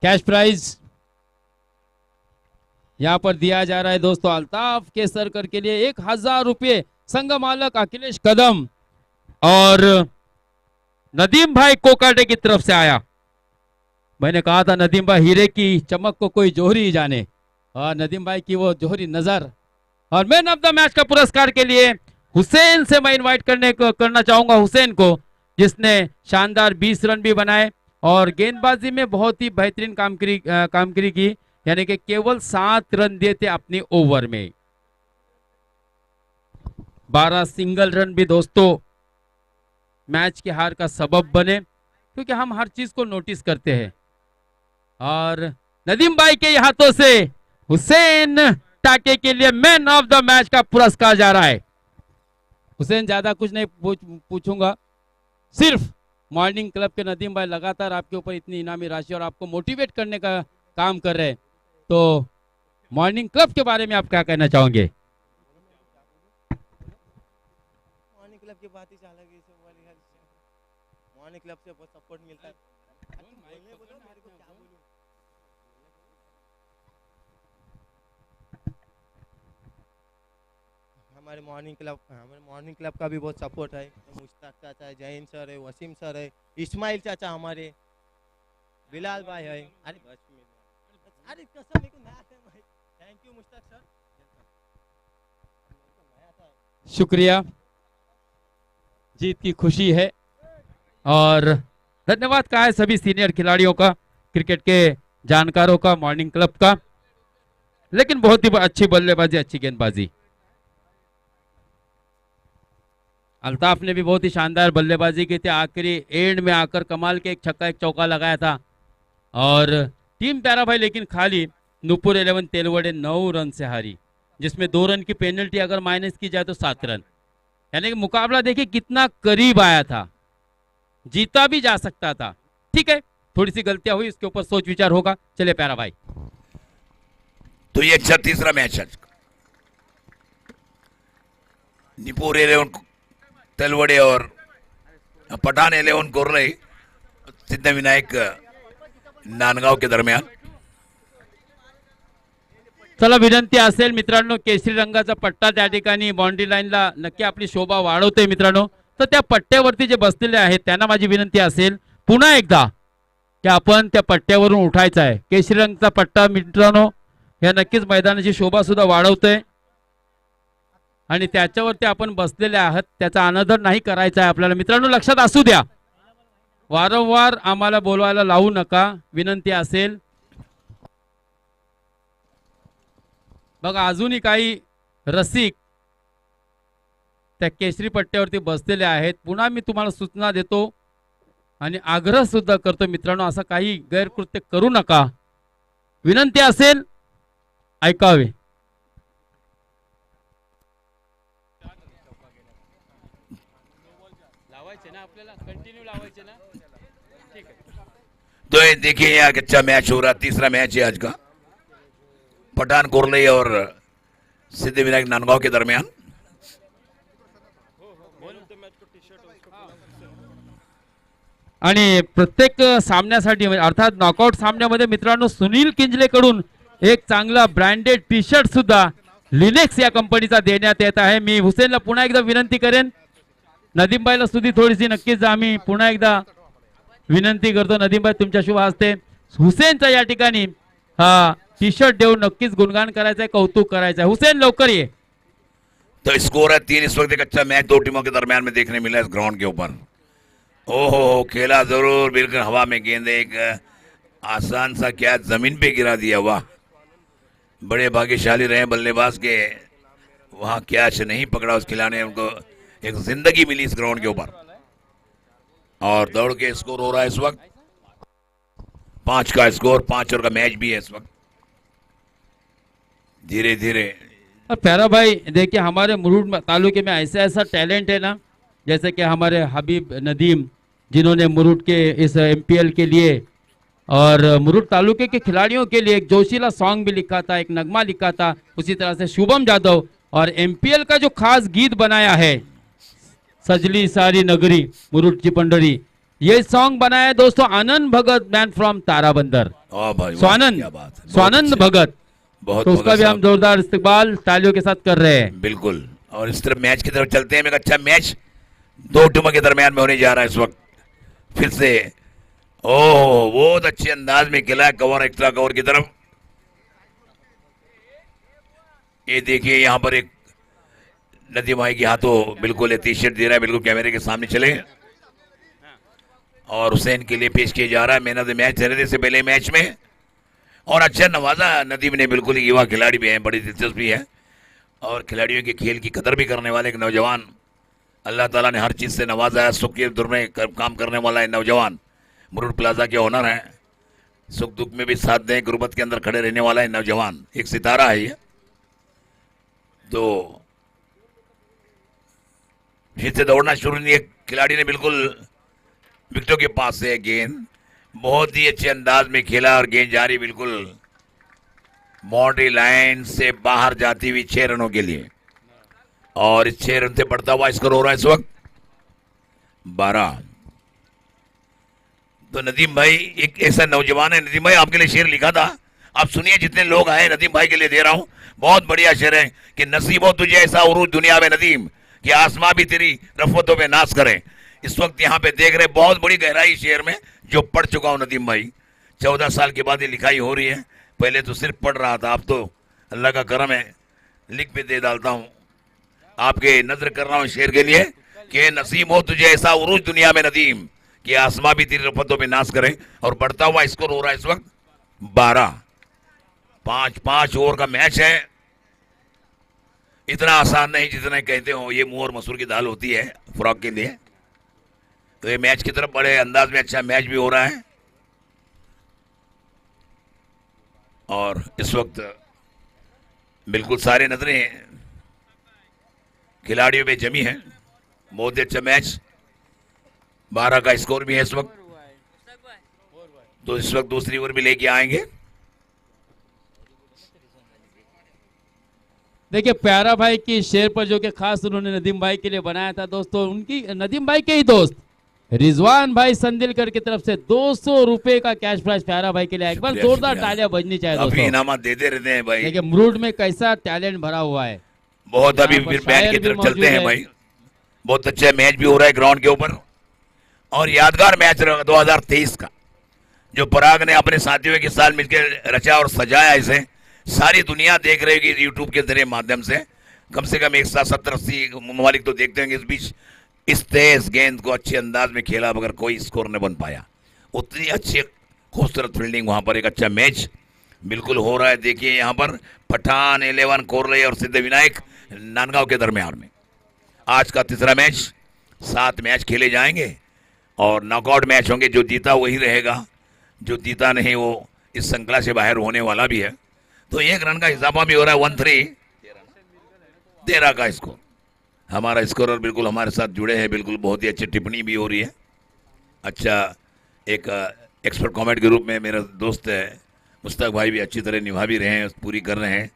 कैश प्राइज यहाँ पर दिया जा रहा है दोस्तों. अल्ताफ केसरकर के लिए 1000 रुपये संघ मालक अखिलेश कदम और नदीम भाई कोकाटे की तरफ से आया. मैंने कहा था नदीम भाई हीरे की चमक को कोई जोहरी ही जाने, और नदीम भाई की वो जोहरी नजर. और मैन ऑफ द मैच का पुरस्कार के लिए हुसैन से मैं इनवाइट करना चाहूंगा हुसैन को, जिसने शानदार 20 रन भी बनाए और गेंदबाजी में बहुत ही बेहतरीन कामगिरी की. यानी कि केवल 7 रन दिए थे अपनी ओवर में. 12 सिंगल रन भी दोस्तों मैच की हार का सबब बने, क्योंकि हम हर चीज को नोटिस करते हैं. और नदीम भाई के हाथों से हुसैन टाके के लिए मैन ऑफ द मैच का पुरस्कार जा रहा है. हुसैन ज्यादा कुछ नहीं पूछूंगा, सिर्फ मॉर्निंग क्लब के नदीम भाई लगातार आपके ऊपर इतनी इनामी राशि और आपको मोटिवेट करने का काम कर रहे हैं. तो मॉर्निंग क्लब के बारे में आप क्या कहना चाहोगे? मॉर्निंग क्लब की बात ही अलग है. मॉर्निंग क्लब से बहुत सपोर्ट मिलता है. हमारे मॉर्निंग क्लब का भी बहुत सपोर्ट है. मुश्ताक चाचा है, जैन सर है, वसीम सर है, इस्माइल चाचा हमारे, बिलाल भाई है. अरे बस अरे कसम मेरे को नया है भाई. Thank you Mushtaq sir. शुक्रिया, जीत की खुशी है और धन्यवाद कहा है सभी सीनियर खिलाड़ियों का, क्रिकेट के जानकारों का, मॉर्निंग क्लब का. लेकिन बहुत ही अच्छी बल्लेबाजी, अच्छी गेंदबाजी. अल्ताफ ने भी बहुत ही शानदार बल्लेबाजी की थी. आखिरी एंड में आकर कमाल के एक छक्का एक चौका लगाया था. और टीम प्यारा भाई लेकिन खाली नूपुर 11 तेलवड़े 9 रन से हारी, जिसमें 2 रन की पेनल्टी अगर माइनस की जाए तो 7 रन. यानी कि मुकाबला देखिए कितना करीब आया था, जीता भी जा सकता था. ठीक है, थोड़ी सी गलतियां हुई, इसके ऊपर सोच विचार होगा. चले प्यारा भाई. तो ये अच्छा तीसरा मैच है. निपुर 11 तेलवड़े और पठान 11 कोर्रे सिद्धविनायक नांदगाव के दरम्यान. चला, विनंती असेल मित्रांनो, केशरी रंगाचा पट्टा त्या ठिकाणी बाउंड्री लाईनला नक्की आपली शोभा वाढवते मित्रांनो. तर त्या पट्ट्यावरती जे बसलेले आहेत त्यांना माझी विनंती असेल पुन्हा एकदा की आपण त्या पट्ट्यावरून उठायचं आहे. केशरी रंगाचा पट्टा मित्रांनो या नक्कीच मैदानाची शोभा सुद्धा वाढवतोय आणि त्याच्यावरती आपण बसलेले आहात, त्याचा अनादर नाही करायचा आहे आपल्याला. मित्रांनो लक्षात असू द्या, वारंवार आम्हाला बोलवायला लावू नका, विनंती असेल. बघा अजूनही काही रसिक त्या केशरी पट्ट्यावरती बसलेले आहेत. पुन्हा मी तुम्हाला सूचना देतो आणि आग्रह सुद्धा करतो मित्रांनो, असं काही गैरकृत्य करू नका. विनंती असेल ऐकावे. लावायचे ना आपल्याला, कंटिन्यू लावायचे ना. ठीक आहे. तो ये देखिए यहाँ अच्छा मैच हो रहा. तीसरा मैच है आज का, पठान कोरले और सिद्धिविनायक नांदगांव के दरमियान. आणि प्रत्येक सामन्यासाठी अर्थात नॉकआउट सामन्यामध्ये मित्रांनो सुनील किंजलेकडून एक चांगला ब्रँडेड टी शर्ट सुद्धा लिनेक्स या कंपनीचा देण्यात येत आहे. मी हुसेनला पुन्हा एकदा विनंती करेन, नदीमबाईला सुद्धा थोडीशी नक्कीच आम्ही पुन्हा एकदा विनंती करतो. नदीमबाई तुमच्या शुभ हस्ते हुसेनचा या ठिकाणी हा टी शर्ट देऊन नक्कीच गुणगान करायचं आहे, कौतुक करायचं आहे. हुसेन लवकर ये. तो स्कोर है 3 इस वक्त। एक अच्छा मैच दो टीमों के दरमियान में देखने मिला इस ग्राउंड के ऊपर। ओहो, खेला जरूर, बिल्कुल हवा में गेंद एक आसान सा क्या जमीन पे गिरा दिया। वाह, बड़े भाग्यशाली रहे बल्लेबाज के, वहां कैच नहीं पकड़ा उस खिलाड़ी ने, उनको एक जिंदगी मिली इस ग्राउंड के ऊपर। और दौड़ के स्कोर हो रहा है इस वक्त 5 का स्कोर, 5 ओवर का मैच भी है इस वक्त। धीरे धीरे और प्यारा भाई देखिए, हमारे मुरुड तालुके में ऐसा ऐसा टैलेंट है ना, जैसे कि हमारे हबीब नदीम जिन्होंने मुरुड के इस एमपीएल के लिए और मुरुड तालुके के खिलाड़ियों के लिए एक जोशीला सॉन्ग भी लिखा था, एक नगमा लिखा था। उसी तरह से शुभम जादव और एमपीएल का जो खास गीत बनाया है, सजली सारी नगरी मुरुड की पंडरी, ये सॉन्ग बनाया है दोस्तों आनंद भगत, मैन फ्रॉम ताराबंदर। वाह भाई, वाह, स्वानंद क्या बात है, स्वानंद बहुत अच्छे। भगत, बहुत तो उसका भी हम जोरदार इस्तकबाल तालियों के साथ कर रहे हैं। बिल्कुल। और इस तरफ मैच की तरफ चलते हैं। एक अच्छा मैच दो टीमों के दरमियान में होने जा रहा है इस वक्त। फिर से ओह, बहुत अच्छे अंदाज में खेला है कवर, एक्स्ट्रा कवर की तरफ। ये देखिए यहाँ पर एक नदीम भाई के हाथों बिल्कुल टी शर्ट दे रहा है, बिल्कुल कैमरे के सामने चले, और हुसैन के लिए पेश किया जा रहा है मैन ऑफ द मैच धरने से पहले मैच में। और अच्छा नवाजा नदीम ने, बिल्कुल युवा खिलाड़ी भी है, बड़ी दिलचस्पी है और खिलाड़ियों के खेल की कदर भी करने वाले एक नौजवान अल्लाह ताला ने हर चीज़ से नवाजा है। सुख के दुख में काम करने वाला है नौजवान, मुरुड प्लाजा के ओनर है, सुख दुख में भी साथ दें, गुर्बत के अंदर खड़े रहने वाला है नौजवान, एक सितारा है ये। तो फिर से दौड़ना शुरू नहीं, एक खिलाड़ी ने बिल्कुल विकेटों के पास से गेंद बहुत ही अच्छे अंदाज में खेला और गेंद जारी बिल्कुल बाउंड्री लाइन से बाहर जाती हुई 6 रनों के लिए, और इस 6 रन से बढ़ता हुआ स्कोर हो रहा है इस वक्त 12। तो नदीम भाई एक ऐसा नौजवान है, नदीम भाई आपके लिए शेर लिखा था, आप सुनिए, जितने लोग आए नदीम भाई के लिए दे रहा हूं। बहुत बढ़िया शेर है कि नसीबों तुझे ऐसा उरूज दुनिया में नदीम कि आसमां भी तेरी रफतों पे नाश करे। इस वक्त यहाँ पे देख रहे, बहुत बड़ी गहराई शेर में जो पढ़ चुका हूं नदीम भाई। 14 साल के बाद ये लिखाई हो रही है, पहले तो सिर्फ पढ़ रहा था, अब तो अल्लाह का करम है लिख भी दे डालता हूं। आपके नजर कर रहा हूं शेर के लिए कि नसीब हो तुझे ऐसा उरूज दुनिया में नदीम कि आसमां भी तेरी रफतों पे नाश करे। और बढ़ता हुआ स्कोर हो रहा है इस वक्त 12। 5 ओवर का मैच है, इतना आसान नहीं जितना कहते हो, ये मुंह और मसूर की दाल होती है फ्रॉक के लिए। तो ये मैच की तरफ बड़े अंदाज में अच्छा मैच भी हो रहा है, और इस वक्त बिल्कुल सारे नजरें खिलाड़ियों पे जमी है। बहुत ही अच्छा मैच, 12 का स्कोर भी है इस वक्त। तो इस वक्त दूसरी ओवर भी लेके आएंगे। देखिए प्यारा भाई की शेर पर जो कि खास उन्होंने नदीम भाई के लिए बनाया था दोस्तों, उनकी नदीम भाई के ही दोस्त रिजवान भाई संदिलकर की तरफ से 200 रुपए का कैश प्राइज प्यारा भाई के लिए। एक बार शुक्रिया, जोरदार शुक्रिया। तालियां बजनी चाहिए काफी दोस्तों। इनामात देते रहते हैं भाई, देखिए मुरुड में कैसा टैलेंट भरा हुआ है। बहुत। अभी यहाँ पर फिर मैच शायर की भी तरफ मौजूद चलते हैं है। भाई। बहुत अच्छा मैच भी हो रहा है ग्राउंड के ऊपर, और यादगार मैच 2023 का जो पराग ने अपने साथियों के साथ मिलकर रचा और सजाया, इसे सारी दुनिया देख रही होगी यूट्यूब के जरिए माध्यम से। कम से कम 170-80 ममालिक तो देखते होंगे। इस बीच इस तेज गेंद को अच्छे अंदाज में खेला मगर कोई स्कोर नहीं बन पाया। उतनी अच्छी खूबसूरत फील्डिंग, वहां पर एक अच्छा मैच बिल्कुल हो रहा है। देखिए यहाँ पर पठान 11 कोरले और सिद्ध विनायक नांदगांव के दरमियान में आज का तीसरा मैच। 7 मैच खेले जाएंगे और नॉकआउट मैच होंगे, जो जीता वही रहेगा, जो जीता नहीं वो इस श्रृंखला से बाहर होने वाला भी है। तो 1 रन का इजाफा भी हो रहा है, 13 का स्कोर। हमारा स्कोरर बिल्कुल हमारे साथ जुड़े हैं, बिल्कुल बहुत ही अच्छी टिप्पणी भी हो रही है। अच्छा, एक एक्सपर्ट कमेंट के रूप में मेरा दोस्त है मुश्ताक भाई भी अच्छी तरह निभा भी रहे हैं, पूरी कर रहे हैं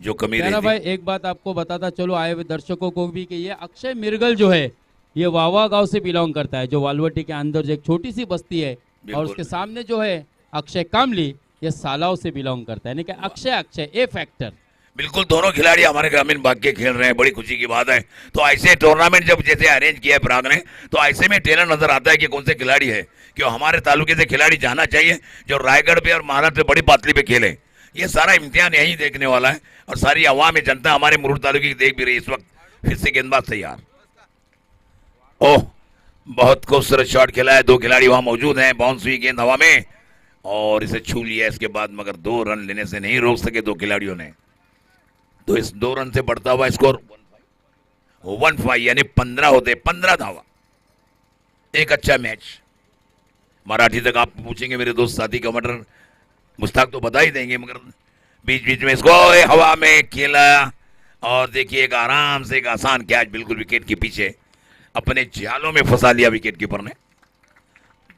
जो कमी रही प्यारा थी। भाई एक बात आपको बताता चलो आए हुए दर्शकों को भी कि ये अक्षय मिर्गल जो है ये वावा गांव से बिलोंग करता है, जो वालवटी के अंदर जो एक छोटी सी बस्ती है, और बिल्कुल। उसके सामने जो है अक्षय कामली, ये सालाव से बिलोंग करता है, यानी कि अक्षय ए फैक्टर। बिल्कुल दोनों खिलाड़ी हमारे ग्रामीण भाग के खेल रहे हैं, बड़ी खुशी की बात है। तो ऐसे टूर्नामेंट जब जैसे अरेंज किया है प्राग ने, तो ऐसे में टेलर नजर आता है कि कौन से खिलाड़ी है, क्यों हमारे तालुके से खिलाड़ी जाना चाहिए जो रायगढ़ पे और महाराष्ट्र बड़ी पातली पे खेले। ये सारा इम्तिहान यही देखने वाला है और सारी अवाम जनता हमारे मुरुड तालुके की देख भी रही है इस वक्त। फिर से गेंदबाज तैयार। ओह, बहुत खूबसूरत शॉट खेला है, दो खिलाड़ी वहां मौजूद हैं। बाउंस हुई गेंद हवा में और इसे छू लिया इसके बाद, मगर 2 रन लेने से नहीं रोक सके दो खिलाड़ियों ने। तो इस 2 रन से बढ़ता हुआ स्कोर 1-5 यानी 15 होते, 15 धावा। एक अच्छा मैच। मराठी तक आप पूछेंगे मेरे दोस्त साथी कमांडर मुश्ताक तो बता ही देंगे, मगर बीच बीच में इसको हवा में खेला और देखिए एक आराम से एक आसान कैच बिल्कुल विकेट के पीछे अपने जालों में फंसा लिया विकेट कीपर ने।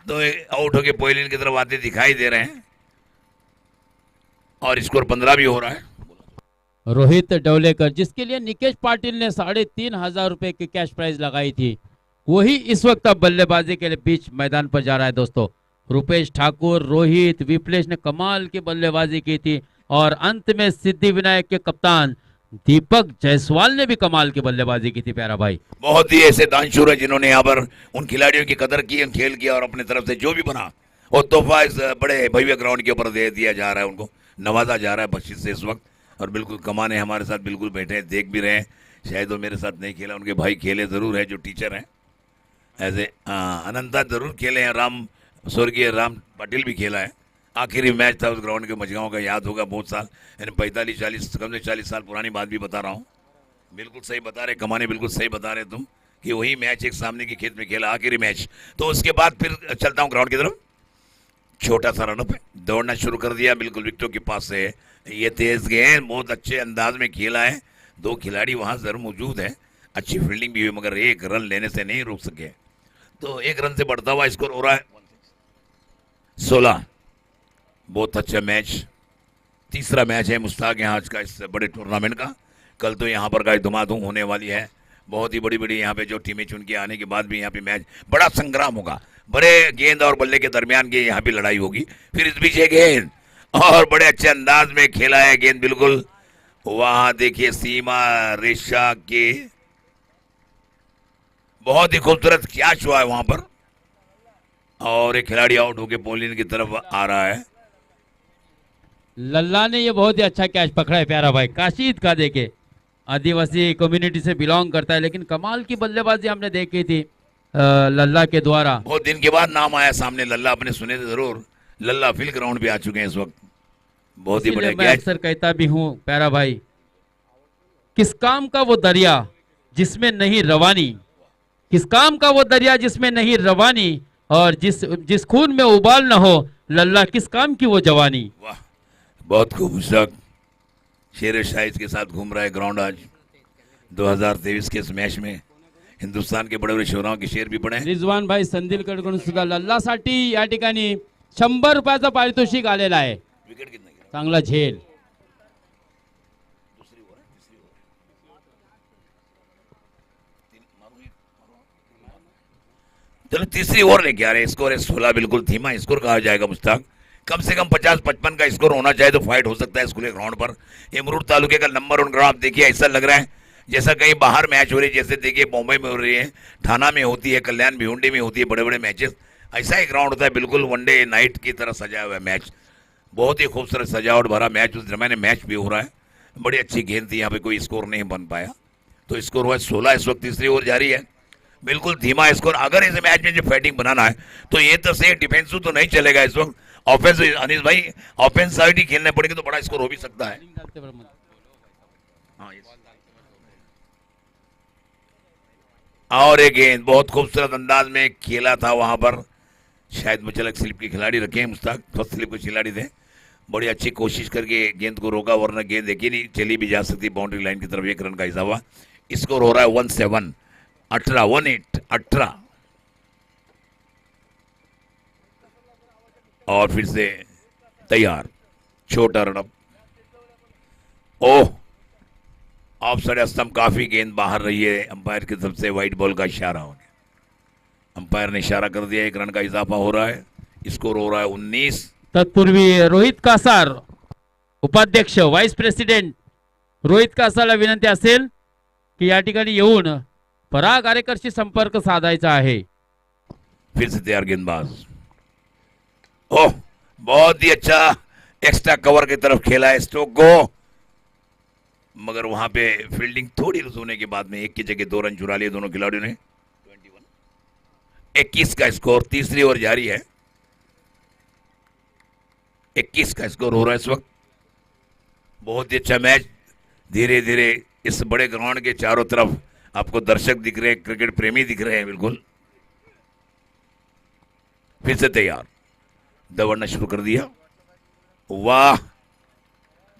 तो आउट होके पॉइलिन की तरफ आते दिखाई दे रहे हैं और स्कोर 15 भी हो रहा है। रोहित डवलेकर, जिसके लिए निकेश पाटिल ने 3,500 रुपए की कैश प्राइज लगाई थी, वही इस वक्त अब बल्लेबाजी के लिए बीच मैदान पर जा रहा है दोस्तों। रुपेश ठाकुर, रोहित, विप्लेश ने कमाल की बल्लेबाजी की थी और अंत में सिद्धि विनायक के कप्तान दीपक जायसवाल ने भी कमाल की बल्लेबाजी की थी प्यारा भाई। बहुत ही ऐसे दानशूर है जिन्होंने यहाँ पर उन खिलाड़ियों की कदर की, खेल किया और अपनी तरफ से जो भी बना वो तोहफा इस बड़े भव्य ग्राउंड के ऊपर दे दिया जा रहा है, उनको नवाजा जा रहा है बख्शिश से इस वक्त। और बिल्कुल कमाने हमारे साथ बिल्कुल बैठे हैं, देख भी रहे हैं। शायद वो मेरे साथ नहीं खेला, उनके भाई खेले जरूर है जो टीचर हैं, ऐसे अनंता जरूर खेले हैं, राम स्वर्गीय राम पाटिल भी खेला है। आखिरी मैच था उस ग्राउंड के मजगांव का, याद होगा बहुत साल, यानी 45-40 कम से 40 साल पुरानी बात भी बता रहा हूँ। बिल्कुल सही बता रहे कमाने, बिल्कुल सही बता रहे तुम कि वही मैच एक सामने के खेत में खेला आखिरी मैच। तो उसके बाद फिर चलता हूँ ग्राउंड की तरफ। छोटा सा रनअप है, दौड़ना शुरू कर दिया बिल्कुल विकेटों के पास से। ये तेज गेंद बहुत अच्छे अंदाज में खेला है, 2 खिलाड़ी वहां जरूर मौजूद है, अच्छी फील्डिंग भी हुई मगर 1 रन लेने से नहीं रुक सके। तो 1 रन से बढ़ता हुआ स्कोर हो रहा है 16। बहुत अच्छा मैच, तीसरा मैच है मुश्ताक यहाँ आज का इस बड़े टूर्नामेंट का। कल तो यहाँ पर गाय धुमाधूम होने वाली है, बहुत ही बड़ी बड़ी यहाँ पे जो टीमें चुन के आने के बाद भी यहाँ पे मैच बड़ा संग्राम होगा, बड़े गेंद और बल्ले के दरमियान की यहाँ पे लड़ाई होगी। फिर इस बीच गेंद और बड़े अच्छे अंदाज में खेला है गेंद, बिल्कुल वहां देखिए सीमा रेशा के बहुत ही खूबसूरत कैच हुआ है वहां पर और एक खिलाड़ी आउट होके बॉलिंग की तरफ आ रहा है। लल्ला ने ये बहुत ही अच्छा कैच पकड़ा है प्यारा भाई, काशीद का देखे आदिवासी कम्युनिटी से बिलोंग करता है, लेकिन कमाल की बल्लेबाजी हमने देखी थी लल्ला के द्वारा। बहुत दिन के बाद नाम आया सामने लल्ला, अपने सुने थे जरूर, लल्ला फील्ड ग्राउंड पे आ चुके हैं इस वक्त। बहुत ही बड़ा मैं कैच। अक्सर कहता भी हूँ प्यारा भाई, किस काम का वो दरिया जिसमें नहीं रवानी, किस काम का वो दरिया जिसमें नहीं रवानी, और जिस खून में उबाल न हो, लल्ला किस काम की वो जवानी। वाह, बहुत खूबसूरत शेर शायद के साथ घूम रहा है ग्राउंड आज 2023 के इस मैच में। हिंदुस्तान के बड़े बड़े शोराओं के शेर भी पड़े हैं। रिजवान भाई संदिलकडकडून सुद्धा लल्लासाठी या ठिकाणी 100 रुपयाचं पारितोषिक आलेलं आहे। विकेट कितना गिरा? चांगला झेल। चलो तीसरी ओवर लेके आ रहे हैं, स्कोर है 16, बिल्कुल धीमा स्कोर कहा जाएगा मुश्ताक। कम से कम 50-55 का स्कोर होना चाहिए तो फाइट हो सकता है इस खुले ग्राउंड पर। ये मुरुड तालुके का नंबर 1 ग्राउंड, आप देखिए ऐसा लग रहा है जैसा कहीं बाहर मैच हो रही है, जैसे देखिए मुंबई में हो रही है, थाना में होती है, कल्याण भिवंडी में होती है बड़े बड़े मैचेस, ऐसा ही ग्राउंड होता है, बिल्कुल वनडे नाइट की तरह सजाया हुआ है मैच। बहुत ही खूबसूरत सजावट भरा मैच, उस जमाने मैच भी हो रहा है, बड़ी अच्छी गेंद थी, यहाँ पे कोई स्कोर नहीं बन पाया। तो स्कोर हुआ 16, इस वक्त तीसरी ओवर जारी है, बिल्कुल धीमा स्कोर। अगर इस मैच में जो फाइटिंग बनाना है तो ये तो सही डिफेंसिव तो नहीं चलेगा इस वक्त, ऑफेंस अनिल भाई ऑफेंस साइड ही खेलने पड़ेगी तो बड़ा स्कोर हो भी सकता है। और एक गेंद बहुत खूबसूरत अंदाज में खेला था वहां पर, शायद मुचलक स्लिप के खिलाड़ी रखे हैं मुश्ताक, फर्स्ट स्लिप के खिलाड़ी थे, बड़ी अच्छी कोशिश करके गेंद को रोका, वरना गेंद देखी नहीं चली भी जा सकती बाउंड्री लाइन की तरफ। 1 रन का इजाफा, स्कोर हो रहा है 17, 18 और फिर से तैयार, छोटा रनअप। ओह, ऑफ साइड स्तंभ, काफी गेंद बाहर रही है, अंपायर की तरफ से व्हाइट बॉल का इशारा होने, अंपायर ने इशारा कर दिया, 1 रन का इजाफा हो रहा है, स्कोर हो रहा है 19। तत्पूर्वी रोहित कासार, उपाध्यक्ष वाइस प्रेसिडेंट रोहित कासाला विनंती असेल की या ठिकाणी येऊन पराग आरेकरशी संपर्क साधायचा आहे. फिर से तैयार गेंदबाज. ओह, बहुत ही अच्छा एक्स्ट्रा कवर की तरफ खेला है स्टोक को, मगर वहां पे फील्डिंग थोड़ी लूज होने के बाद में एक की जगह 2 रन चुरा लिए दोनों खिलाड़ियों ने. 21 का स्कोर, तीसरी ओवर जारी है. 21 का स्कोर हो रहा है इस वक्त. बहुत ही अच्छा मैच. धीरे धीरे इस बड़े ग्राउंड के चारों तरफ आपको दर्शक दिख रहे हैं, क्रिकेट प्रेमी दिख रहे हैं. बिल्कुल फिर से तैयार, दौड़ना शुरू कर दिया. वाह,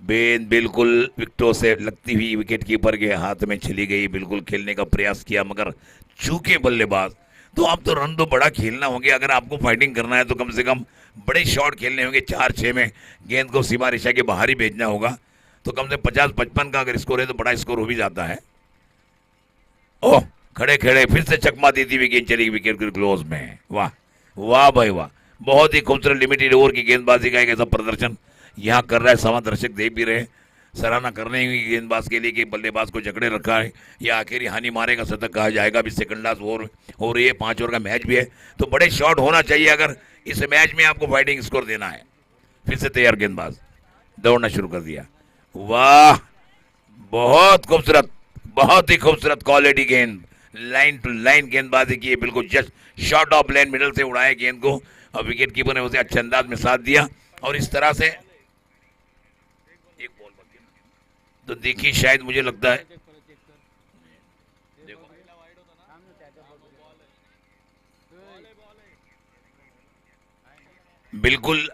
गेंद बिल्कुल विकेटों से लगती हुई विकेट कीपर के हाथ में चली गई. बिल्कुल खेलने का प्रयास किया, मगर चूके बल्लेबाज. तो आप तो रन तो बड़ा खेलना होंगे. अगर आपको फाइटिंग करना है तो कम से कम बड़े शॉट खेलने होंगे. 4-6 में गेंद को सीमा रेखा के बाहर ही भेजना होगा. तो कम से 50-55 का अगर स्कोर है तो बड़ा स्कोर हो भी जाता है. ओह, खड़े खड़े फिर से चकमा देती हुई गेंद चली विकेट के क्लोज में. वाह वाह भाई वाह, बहुत ही खूबसूरत लिमिटेड ओवर की गेंदबाजी का एक ऐसा प्रदर्शन यहाँ कर रहा है. सवा दर्शक देख भी रहे. सराहना करने हुई गेंदबाज के लिए कि बल्लेबाज को जकड़े रखा है. या आखिर हानि मारे का शतक कहा जाएगा. अभी सेकंड लास्ट ओवर हो रही है, 5 ओवर का मैच भी है, तो बड़े शॉट होना चाहिए अगर इस मैच में आपको फाइटिंग स्कोर देना है. फिर से तैयार गेंदबाज, दौड़ना शुरू कर दिया. वाह, बहुत खूबसूरत, बहुत ही खूबसूरत क्वालिटी गेंद. लाइन टू लाइन गेंदबाजी की, बिल्कुल just short of line middle से उड़ाए गेंद को और विकेट कीपर ने उसे अच्छे अंदाज में साथ दिया. और इस तरह से एक बॉल बची तो देखिए, शायद मुझे लगता है बिल्कुल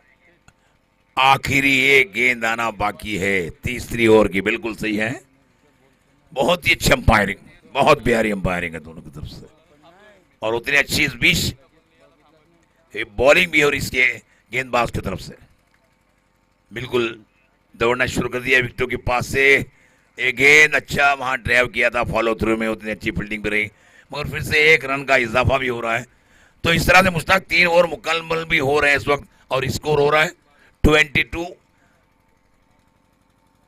आखिरी एक गेंद आना बाकी है तीसरी ओवर की. बिल्कुल सही है. बहुत ही अच्छी अंपायरिंग, बहुत प्यारी अंपायरिंग है दोनों की तरफ से. और उतनी अच्छी इस बीच बॉलिंग भी और इसके गेंदबाज की तरफ से. बिल्कुल दौड़ना शुरू कर दिया विकेटों के पास से. एक गेंद अच्छा वहां ड्राइव किया था, फॉलो थ्रू में उतनी अच्छी फील्डिंग भी रही, मगर फिर से 1 रन का इजाफा भी हो रहा है. तो इस तरह से मुश्ताक 3 ओवर मुकम्मल भी हो रहे हैं इस वक्त और स्कोर हो रहा है 22.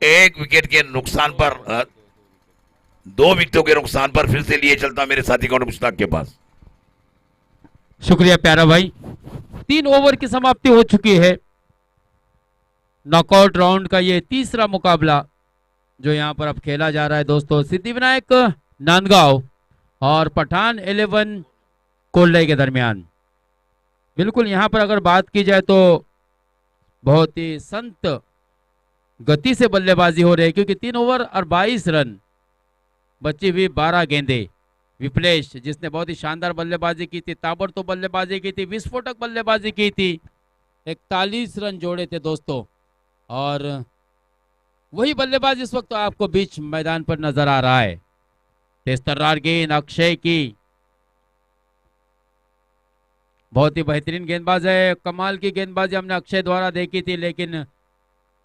एक विकेट के नुकसान पर, 2 विकेटों के नुकसान पर फिर से लिए चलता मेरे साथी कौन मुश्ताक के पास. शुक्रिया प्यारा भाई. 3 ओवर की समाप्ति हो चुकी है. नॉकआउट राउंड का ये तीसरा मुकाबला जो यहाँ पर अब खेला जा रहा है दोस्तों, सिद्धिविनायक नांदगांव और पठान 11 कोल्लई के दरमियान. बिल्कुल यहाँ पर अगर बात की जाए तो बहुत ही संत गति से बल्लेबाजी हो रही है, क्योंकि 3 ओवर और 22 रन, बची हुई 12 गेंदें. विप्लेश जिसने बहुत ही शानदार बल्लेबाजी की थी, ताबड़तोड़ बल्लेबाजी की थी, विस्फोटक बल्लेबाजी की थी, 41 रन जोड़े थे दोस्तों. और वही बल्लेबाज इस वक्त तो आपको बीच मैदान पर नजर आ रहा है. तेज तर्रार गेंद अक्षय की, बहुत ही बेहतरीन गेंदबाज है. कमाल की गेंदबाजी हमने अक्षय द्वारा देखी थी, लेकिन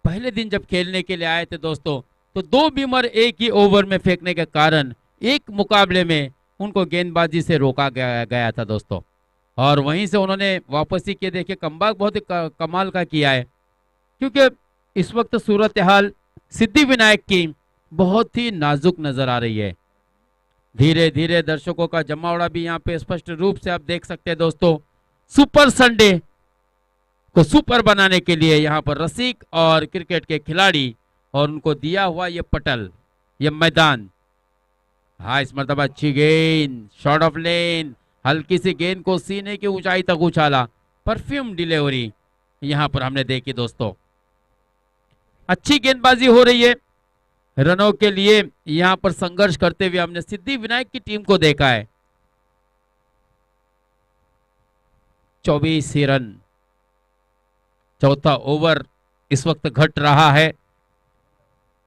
पहले दिन जब खेलने के लिए आए थे दोस्तों तो 2 बीमर एक ही ओवर में फेंकने के कारण एक मुकाबले में उनको गेंदबाजी से रोका गया था दोस्तों. और वहीं से उन्होंने वापसी किए. देखिए कमबैक बहुत ही कमाल का किया है, क्योंकि इस वक्त सूरत हाल सिद्धिविनायक की बहुत ही नाजुक नजर आ रही है. धीरे धीरे दर्शकों का जमावड़ा भी यहाँ पे स्पष्ट रूप से आप देख सकते हैं दोस्तों. सुपर संडे को सुपर बनाने के लिए यहाँ पर रसिक और क्रिकेट के खिलाड़ी और उनको दिया हुआ ये पटल, ये मैदान. हाँ, इस मरतबा अच्छी गेंद, शॉर्ट ऑफ लेन, हल्की सी गेंद को सीने की ऊंचाई तक उछाला. परफ्यूम डिलीवरी यहाँ पर हमने देखी दोस्तों. अच्छी गेंदबाजी हो रही है. रनों के लिए यहाँ पर संघर्ष करते हुए हमने सिद्धिविनायक की टीम को देखा है. 24 ही रन. चौथा ओवर इस वक्त घट रहा है.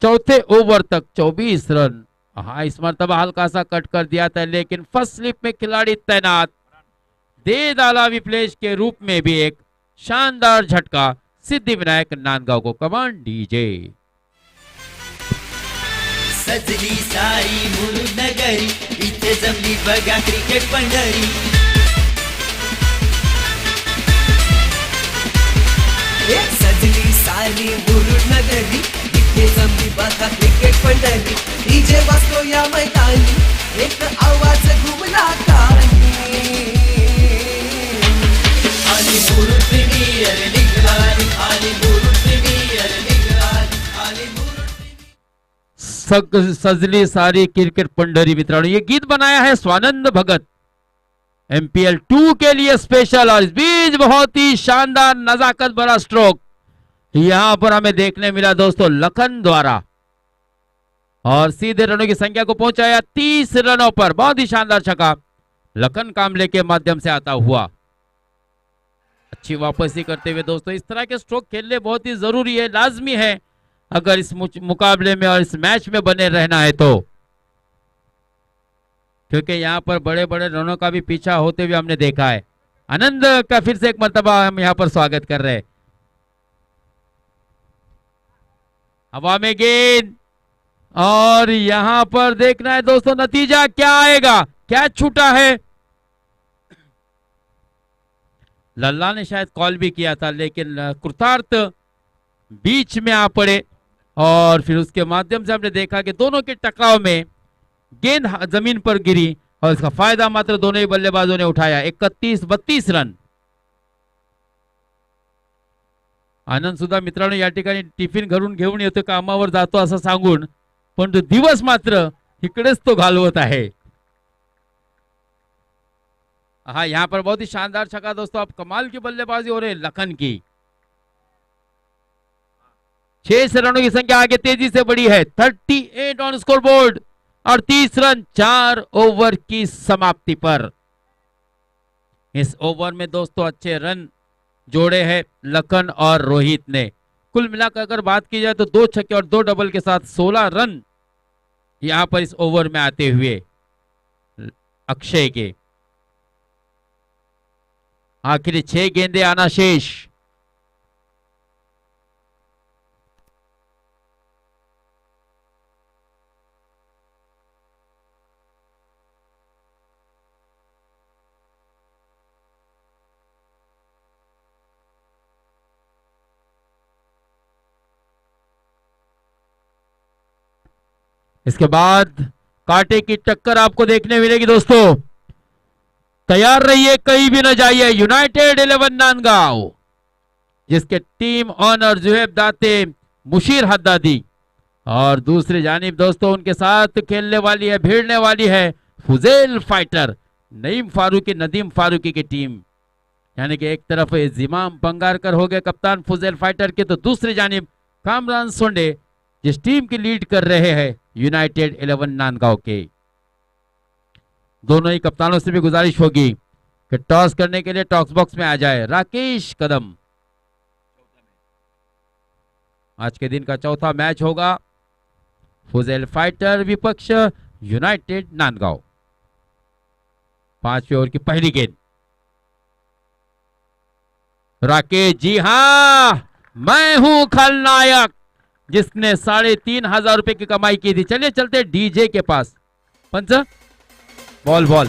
चौथे ओवर तक 24 रन. हाँ, इस मरतबा हल्का सा कट कर दिया था, लेकिन फर्स्ट स्लिप में खिलाड़ी तैनात. दे डाला विप्लेश के रूप में भी एक शानदार झटका सिद्धिविनायक नांदगांव को. Command DJ. सजली साई मुरुड नगरी, इथे जमली बघा क्रिकेट पंढरी. सजली साई मुरुड नगरी, इथे जमली बघा क्रिकेट पंढरी डीजे वाजतो या मैदानी एक आवाज घुमला कानी आली मुरुड प्रीमियर लीग आली आली मुरुड प्रीमियर लीग आली मुरुड सजली सारी क्रिकेट पंढरी मित्रांनो, ये गीत बनाया है स्वानंद भगत MPL 2 के लिए स्पेशल। और इस बीच बहुत ही शानदार नजाकत भरा स्ट्रोक यहां पर हमें देखने मिला दोस्तों लखन द्वारा, और सीधे रनों की संख्या को पहुंचाया 30 रनों पर। बहुत ही शानदार छक्का लखन कामले के माध्यम से आता हुआ। अच्छी वापसी करते हुए दोस्तों, इस तरह के स्ट्रोक खेलने बहुत ही जरूरी है, लाजमी है अगर इस मुकाबले में और इस मैच में बने रहना है तो, क्योंकि यहां पर बड़े बड़े रनों का भी पीछा होते हुए हमने देखा है। आनंद का फिर से एक मर्तबा हम यहां पर स्वागत कर रहे हैं। हवा में गेंद, और यहां पर देखना है दोस्तों नतीजा क्या आएगा। कैच छूटा है, लल्ला ने शायद कॉल भी किया था, लेकिन कृतार्थ बीच में आ पड़े, और फिर उसके माध्यम से हमने देखा कि दोनों के टकराव में गेंद जमीन पर गिरी, और इसका फायदा मात्र दोनों ही बल्लेबाजों ने उठाया। 31-32 रन। आनंद सुद्धा मित्रांनो या ठिकाणी टिफिन घरून घेऊन येतो, कामावर जातो असं सांगून, पण तो दिवस मात्र इकडेच तो घालवत आहे। हाँ, यहां पर बहुत ही शानदार छक्का दोस्तों, अब कमाल की बल्लेबाजी हो रही है लखन की। 6 रनों की संख्या आगे तेजी से बढ़ी है, 38 ऑन स्कोर बोर्ड, और 30 रन 4 ओवर की समाप्ति पर। इस ओवर में दोस्तों अच्छे रन जोड़े हैं लखन और रोहित ने। कुल मिलाकर अगर बात की जाए तो 2 छक्के और 2 डबल के साथ 16 रन यहां पर इस ओवर में आते हुए अक्षय के। आखिरी 6 गेंदे आना शेष। इसके बाद कांटे की टक्कर आपको देखने मिलेगी दोस्तों। तैयार रहिए, कहीं भी न जाइए। यूनाइटेड 11 नांदगांव, जिसके टीम ऑनर जुहेब दाते, मुशीर हद्दादी, और दूसरी जानिब दोस्तों उनके साथ खेलने वाली है, भिड़ने वाली है फुजेल फाइटर, नईम फारूकी, नदीम फारूकी की टीम। यानी कि एक तरफ जिमाम पंगारकर हो गए कप्तान फुजेल फाइटर के, तो दूसरी जानिब कामरान सोंडे जिस टीम की लीड कर रहे हैं यूनाइटेड 11 नांदगांव के। दोनों ही कप्तानों से भी गुजारिश होगी कि टॉस करने के लिए टॉस बॉक्स में आ जाए। राकेश कदम, आज के दिन का चौथा मैच होगा, फुजेल फाइटर विपक्ष यूनाइटेड नांदगांव। 5वें ओवर की पहली गेंद, राकेश, जी हां मैं हूं खलनायक, जिसने 3,500 रुपए की कमाई की थी। चलिए चलते डीजे के पास। पंच, बॉल बॉल।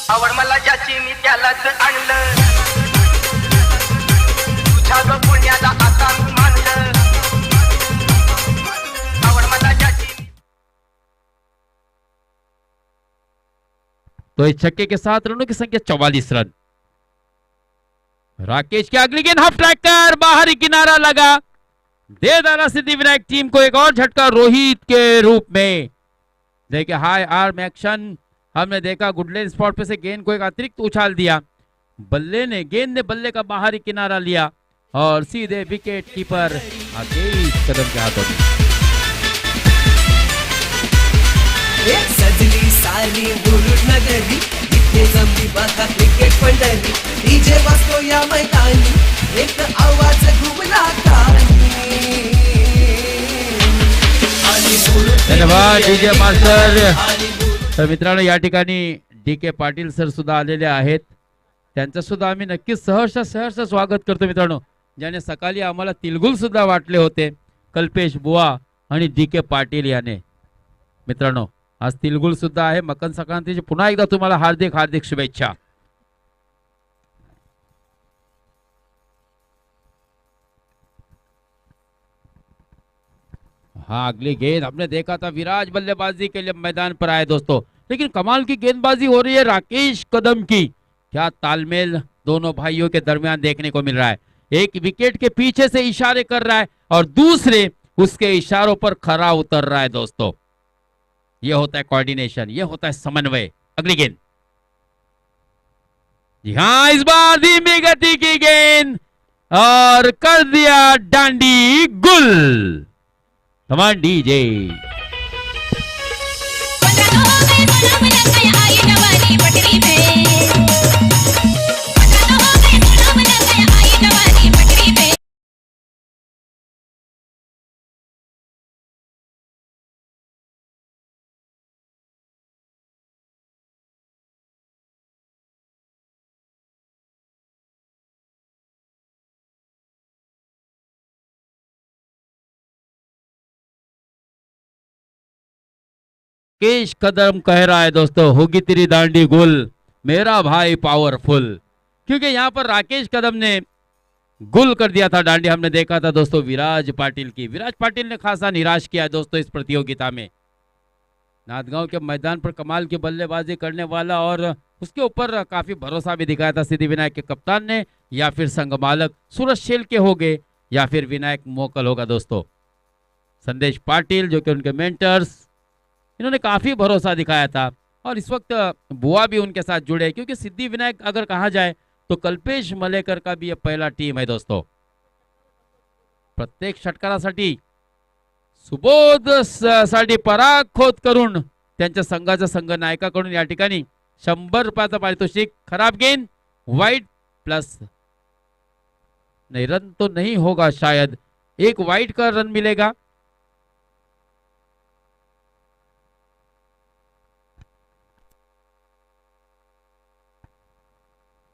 आवड मला ज्याची मी त्यालाच आणलं, तुझ्या ग पुण्याला आता मी मानलं, आवड मला ज्याची। तो इस छक्के के साथ रनों की संख्या 44 रन। राकेश की अगली गेंद हाफ ट्रैक कर बाहरी किनारा लगा, दे डाला सिद्धिविनायक टीम को एक और झटका रोहित के रूप में। देखिए हाई आर्म एक्शन हमने देखा, गुडलैंड स्पॉट पे से गेंद को एक अतिरिक्त उछाल दिया, गेंद ने बल्ले का बाहरी किनारा लिया, और सीधे विकेट कीपर आकेश कदम के हाथों में। एक सजली सारी मुरुड नगरी इथे जमली बघा क्रिकेट पंढरी डीजे वाजतो या मैदानी एक आवाज घुमला कानी आली मुरुड धन्यवाद डीजे मास्टर। आली मुरुड तर मित्रांनो या ठिकाणी DK पाटील सर सुद्धा आलेले आहेत, त्यांचं सुद्धा आम्ही नक्कीच सहर्ष स्वागत करतो मित्रांनो। ज्याने सकाळी आम्हाला तिलगुल सुद्धा वाटले होते, कल्पेश बुवा आणि डी के पाटील याने. मित्रांनो, आज तिलगुल सुद्धा आहे. मकर संक्रांतीची पुन्हा एकदा तुम्हाला हार्दिक हार्दिक शुभेच्छा. हाँ, अगली गेंद हमने देखा था, विराज बल्लेबाजी के लिए मैदान पर आए दोस्तों, लेकिन कमाल की गेंदबाजी हो रही है राकेश कदम की. क्या तालमेल दोनों भाइयों के दरमियान देखने को मिल रहा है. एक विकेट के पीछे से इशारे कर रहा है और दूसरे उसके इशारों पर खरा उतर रहा है दोस्तों. यह होता है कोऑर्डिनेशन, यह होता है समन्वय. अगली गेंद. जी हाँ, इस बार धीमी गति की गेंद और कर दिया डांडी गुल. कमान डीजे. केश कदम कह रहा है दोस्तों, होगी तेरी दांडी गुल मेरा भाई पावरफुल. क्योंकि यहाँ पर राकेश कदम ने गुल कर दिया था डांडी. हमने देखा था दोस्तों विराज पाटिल की. विराज पाटिल ने खासा निराश किया है दोस्तों इस प्रतियोगिता में. नांदगांव के मैदान पर कमाल की बल्लेबाजी करने वाला और उसके ऊपर काफी भरोसा भी दिखाया था सिद्धिविनायक के कप्तान ने, या फिर संघ मालक सूरज शेलके हो गए या फिर विनायक मोकल होगा दोस्तों. संदेश पाटिल जो कि उनके मेंटर्स, इन्होंने काफी भरोसा दिखाया था और इस वक्त बुआ भी उनके साथ जुड़े, क्योंकि सिद्धि विनायक अगर कहा जाए तो कल्पेश मलेकर का भी यह पहला टीम है दोस्तों. प्रत्येक षटकारासाठी सुबोध साठी पराग खोत करून त्यांच्या संघाच्या संघ नायकाकडून या ठिकाणी 100 रुपयाचं पारितोषिक. खराब गेंद, वाइड प्लस नहीं, रन तो नहीं होगा शायद, एक वाइड का रन मिलेगा.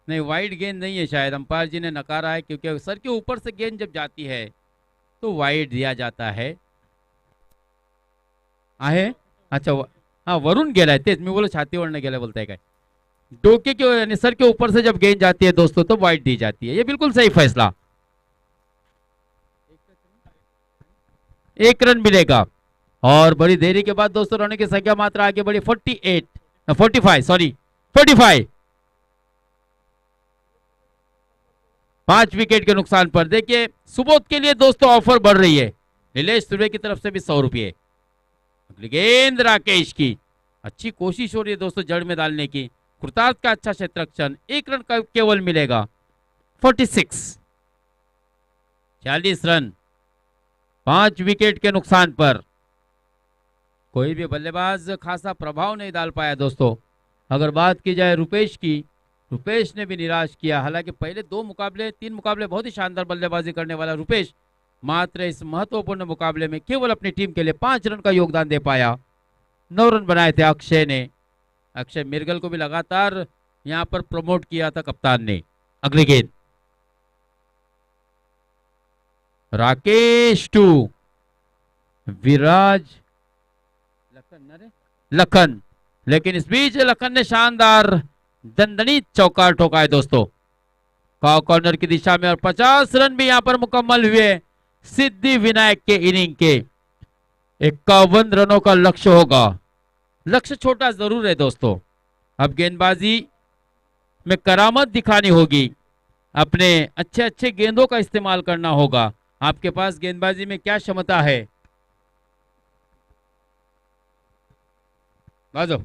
नहीं, वाइड गेंद नहीं है शायद, अंपायर जी ने नकारा है, क्योंकि सर के ऊपर से गेंद जब जाती है तो वाइड दिया जाता है. आहे अच्छा, हाँ वरून गेलाय, तेच मी बोलो छातीवरनं गेला बोलताय काय. डोके के यानी सर के ऊपर से जब गेंद जाती है दोस्तों तो वाइड दी जाती है. ये बिल्कुल सही फैसला. एक रन मिलेगा और बड़ी देरी के बाद दोस्तों रनों की संख्या मात्रा आगे बढ़ी 45 सॉरी 45. 5 विकेट के नुकसान पर. देखिए सुबोध के लिए दोस्तों ऑफर बढ़ रही है. नीलेश सुर्वे की तरफ से भी 100 रुपये. अगली गेंद राकेश की. अच्छी कोशिश हो रही है दोस्तों जड़ में डालने की. कृतार्थ का अच्छा क्षेत्ररक्षण. एक रन का केवल मिलेगा. 46 40 रन 5 विकेट के नुकसान पर. कोई भी बल्लेबाज खासा प्रभाव नहीं डाल पाया दोस्तों. अगर बात की जाए रुपेश की, रुपेश ने भी निराश किया. हालांकि पहले 3 मुकाबले बहुत ही शानदार बल्लेबाजी करने वाला रुपेश मात्र इस महत्वपूर्ण मुकाबले में केवल अपनी टीम के लिए 5 रन का योगदान दे पाया. 9 रन बनाए थे अक्षय ने. अक्षय मिर्गल को भी लगातार यहां पर प्रमोट किया था कप्तान ने. अगली गेंद राकेश टू विराज लखन, लेकिन इस बीच लखन ने शानदार दंडनीय चौकार ठोका है दोस्तों काव कॉर्नर की दिशा में और 50 रन भी यहां पर मुकम्मल हुए सिद्धि विनायक के इनिंग के. 51 रनों का लक्ष्य होगा. लक्ष्य छोटा जरूर है दोस्तों. अब गेंदबाजी में करामत दिखानी होगी. अपने अच्छे अच्छे गेंदों का इस्तेमाल करना होगा. आपके पास गेंदबाजी में क्या क्षमता है? बाजो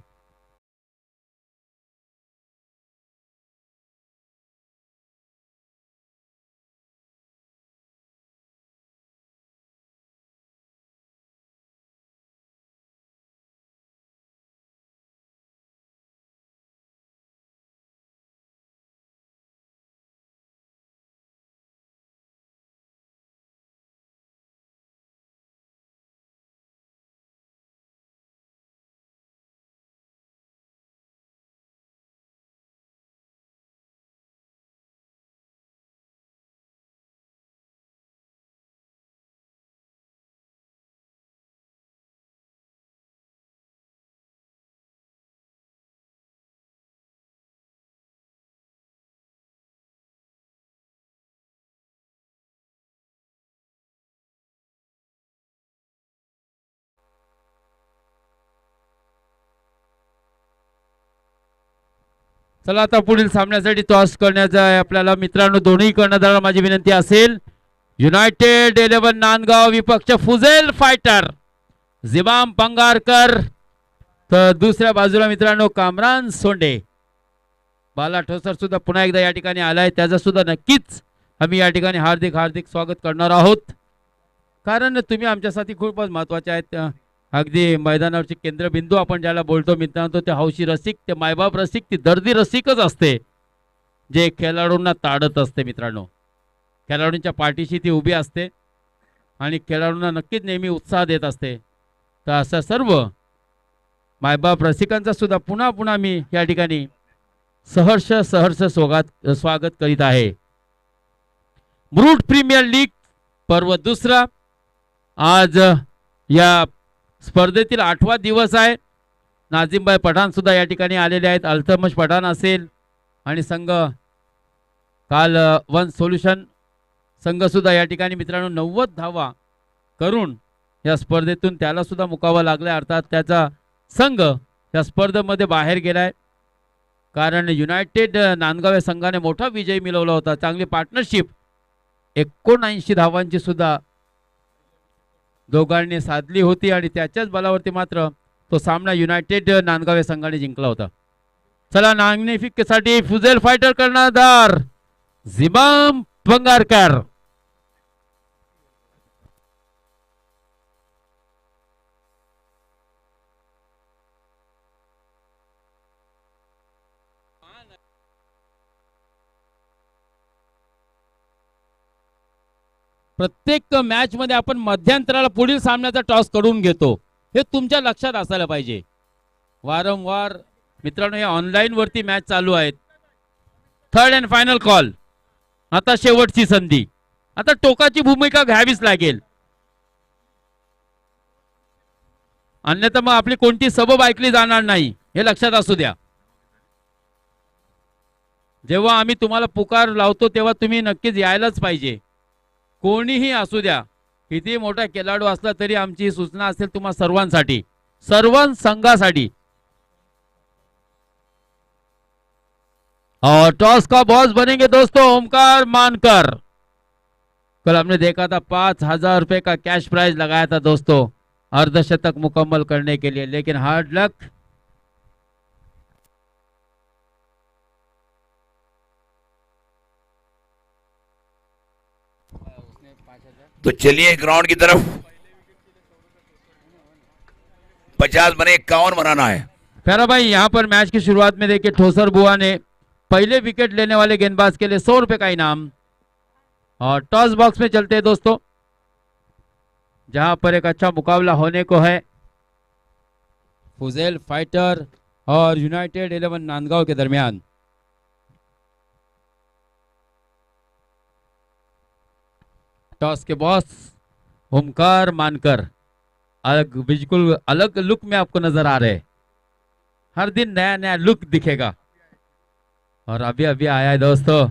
चला आता पुढील सामन्यासाठी टॉस करण्याचा आहे आपल्याला मित्रांनो. दोन्ही कर्णधारांना माझी विनंती असेल. युनायटेड 11 नांदगाव विपक्ष फुजेल फायटर जिमाम पंगारकर, तर दुसऱ्या बाजूला मित्रांनो कामरान सोंडे. बाला ठोसर सुद्धा पुन्हा एकदा या ठिकाणी आलाय, त्याचं सुद्धा नक्कीच आम्ही या ठिकाणी हार्दिक हार्दिक स्वागत करणार आहोत, कारण तुम्ही आमच्यासाठी खूपच महत्वाचे आहेत. अगदी मैदानावरचे केंद्रबिंदू आपण ज्याला बोलतो मित्रांनो, ते हौशी रसिक, ते मायबाप रसिक, ती दर्दी रसिकच असते जे खेळाडूंना ताडत असते मित्रांनो. खेळाडूंच्या पाठीशी ती उभी असते आणि खेळाडूंना नक्कीच नेहमी उत्साह देत असते. तर असं सर्व मायबाप रसिकांचा सुद्धा पुन्हा पुन्हा मी या ठिकाणी सहर्ष स्वागत करीत आहे. मुरुड प्रीमियर लीग पर्व दुसरा आज या स्पर्धेतील 8वा दिवस आहे. नाझिमभाई पठाण सुद्धा या ठिकाणी आलेले आहेत. अल्तमश पठाण असेल आणि संघ काल वन सोल्युशन संघ सुद्धा या ठिकाणी मित्रांनो 90 धावा करून या स्पर्धेतून त्याला सुद्धा मुकावा लागलाय, अर्थात त्याचा संघ या स्पर्धेमध्ये बाहेर गेलाय, कारण युनायटेड नांदगाव या संघाने मोठा विजय मिळवला होता. चांगली पार्टनरशिप 79 धावांची सुद्धा दोघांनी साधली होती आणि त्याच्याच बलावरती मात्र तो सामना युनायटेड नांदगाव या संघाने जिंकला होता. चला नाणेफेकीसाठी फुजेल फायटर कर्णधार जिमाम पंगारकर. प्रत्येक मॅच मध्ये आपण मध्यंतराला पुढील सामन्याचा टॉस करून घेतो, हे तुमच्या लक्षात असायला पाहिजे. वारंवार मित्रांनो हे ऑनलाईन वरती मॅच चालू आहेत. थर्ड अँड फायनल कॉल, आता शेवटची संधी, आता टोकाची भूमिका घ्यावीच लागेल, अन्यथा मग आपली कोणती सबब ऐकली जाणार नाही, हे लक्षात असू द्या. जेव्हा आम्ही तुम्हाला पुकार लावतो तेव्हा तुम्ही नक्कीच यायलाच पाहिजे. कोणीही असू द्या, किती मोठा खेळाडू असला तरी आमची ही सूचना असेल तुम्हा सर्वांसाठी, सर्व संघासाठी. और टॉस का बॉस बनेंगे दोस्तों ओमकार मानकर. कल हमने देखा था 5,000 रुपए का कैश प्राइज लगाया था दोस्तों अर्धशतक मुकम्मल करने के लिए, लेकिन हार्ड लक. तो चलिए ग्राउंड की तरफ. 50 बने 51 बनाना है. प्यारा भाई, यहाँ पर मैच की शुरुआत में देखिए ठोसर बुआ ने पहले विकेट लेने वाले गेंदबाज के लिए 100 रुपए का इनाम. और टॉस बॉक्स में चलते हैं दोस्तों, जहां पर एक अच्छा मुकाबला होने को है फुजेल फाइटर और यूनाइटेड 11 नांदगांव के दरमियान. टॉस के बॉस ओमकार मानकर बिल्कुल अलग लुक में आपको नजर आ रहे हैं. हर दिन नया नया लुक दिखेगा. और अभी अभी आया है दोस्तों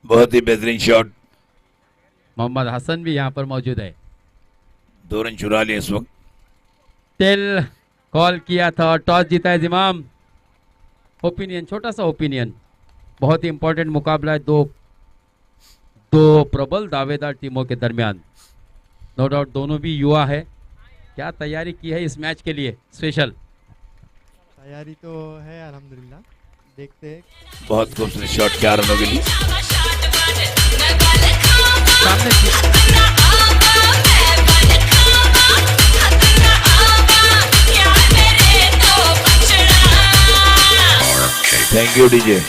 बहुत ही बेहतरीन शॉट. मोहम्मद हसन भी यहाँ पर मौजूद है. 2 रन चुरा लिए इस वक्त. टेल कॉल किया था और टॉस जीता है जिमाम. ओपिनियन, छोटा सा ओपिनियन. बहुत ही इंपॉर्टेंट मुकाबला है दो प्रबल दावेदार टीमों के दरमियान. नो डाउट दोनों भी युवा है. क्या तैयारी की है इस मैच के लिए स्पेशल? तैयारी तो है अल्हम्दुलिल्लाह, देखते हैं. बहुत खूबसूरत शॉट 4 रनों के लिए. सामने थैंक यू डीजे.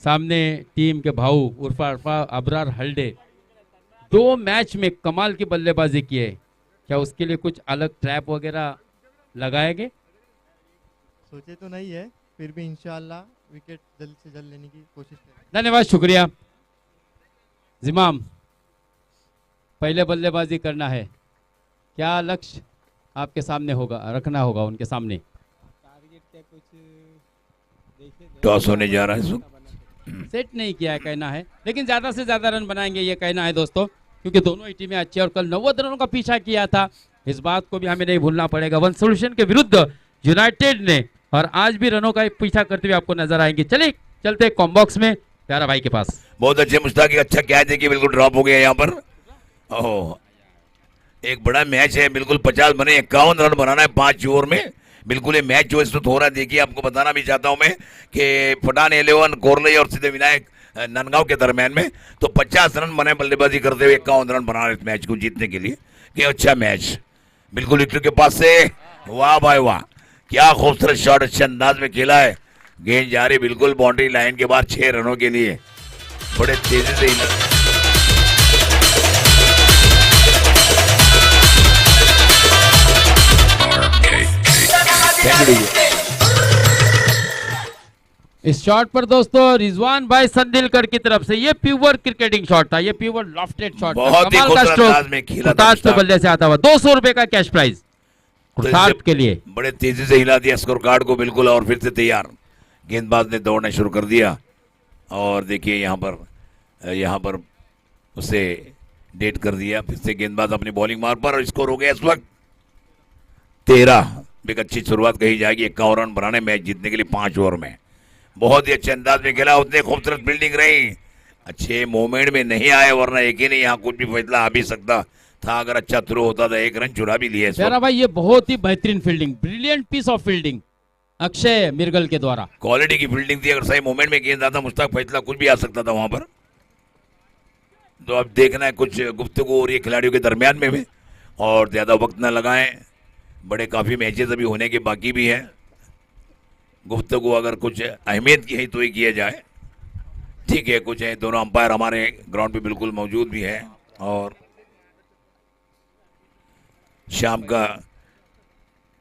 सामने टीम के भाऊ उर्फा अबरार हल्डे 2 मैच में कमाल की बल्लेबाजी की है. क्या उसके लिए कुछ अलग ट्रैप वगैरह लगाएंगे? सोचे तो नहीं है, फिर भी इंशाअल्लाह विकेट जल्द से जल्द लेने की कोशिश करेंगे. धन्यवाद, शुक्रिया. जिमाम, पहले बल्लेबाजी करना है, क्या लक्ष्य आपके सामने होगा, रखना होगा उनके सामने? टॉस होने जा रहा है इस वक्त. सेट नहीं किया है कहना है, लेकिन ज्यादा से ज्यादा रन बनाएंगे ये कहना है दोस्तों, क्योंकि दोनों ही टीमें अच्छी और कल 90 रनों का पीछा किया था. इस बात को भी हमें नहीं भूलना पड़ेगा। वन सॉल्यूशन के विरुद्ध यूनाइटेड ने और आज भी रनों का पीछा करते हुए आपको नजर आएंगे। चलिए चलते कॉम्बॉक्स में प्यारा भाई के पास। बहुत अच्छे मुश्ताक, अच्छा कैच देखिए, बिल्कुल ड्रॉप हो गया यहाँ पर। ओह, एक बड़ा मैच है, बिल्कुल 50 बने 51 रन बनाना है 5 ओवर में। बिल्कुल ये मैच जो इस वक्त हो रहा है, देखिए आपको बताना भी चाहता हूं मैं कि पठान 11 कोरलई और सिद्धि विनायक नंदगांव के दरमियान में तो 50 रन बने बल्लेबाजी करते हुए 51 रन बना रहे इस मैच को जीतने के लिए। कि अच्छा मैच बिल्कुल विकेट के पास से, वाह भाई वाह, क्या खूबसूरत शॉट, अच्छे अंदाज में खेला है। गेंद जा रही बिल्कुल बाउंड्री लाइन के बाद 6 रनों के लिए, बड़े तेजी से ही इस शॉट पर दोस्तों रिजवान भाई संदिलकर की तरफ से ये प्योर क्रिकेटिंग शॉट था, ये प्योर लॉफ्टेड शॉट था। बहुत ही कमाल का खूबसूरत अंदाज में खेला था स्ट्रोक मुश्ताक। बल्ले से आता हुआ 200 रुपए का कैश प्राइज कुर्तार्थ के लिए। बड़े तेजी से हिला दिया स्कोर कार्ड को बिल्कुल, और फिर से तैयार। गेंदबाज ने दौड़ना शुरू कर दिया और देखिए यहाँ पर उसे डेट कर दिया। फिर से गेंदबाज अपनी बॉलिंग मार पर और स्कोर हो गया इस वक्त 13। एक अच्छी शुरुआत कही जाएगी 51 रन बनाने मैच जीतने के लिए 5 ओवर में। बहुत ही अच्छे अंदाज में खेला, उतने खूबसूरत फील्डिंग रही, अच्छे मोमेंट में नहीं आए, वरना एक ही नहीं यहाँ कुछ भी फैसला आ भी सकता था। अगर अच्छा थ्रो होता था 1 रन चुरा भी लिया इस वक्त। भाई ये बहुत ही बेहतरीन fielding, brilliant piece of fielding Akshay मिर्गल के द्वारा। क्वालिटी की फील्डिंग थी, अगर सही मोमेंट में गेंद आता मुश्ताक फैसला कुछ भी आ सकता था वहां पर। तो अब देखना है कुछ गुफ्तगू हो रही है खिलाड़ियों के दरमियान में भी, और ज्यादा वक्त ना लगाएं, बड़े काफी मैचेस अभी होने के बाकी भी है। गुफ्तगू अगर कुछ अहमियत की है तो ही किया जाए, ठीक है। कुछ है, दोनों अंपायर हमारे ग्राउंड पे बिल्कुल मौजूद भी है, और शाम का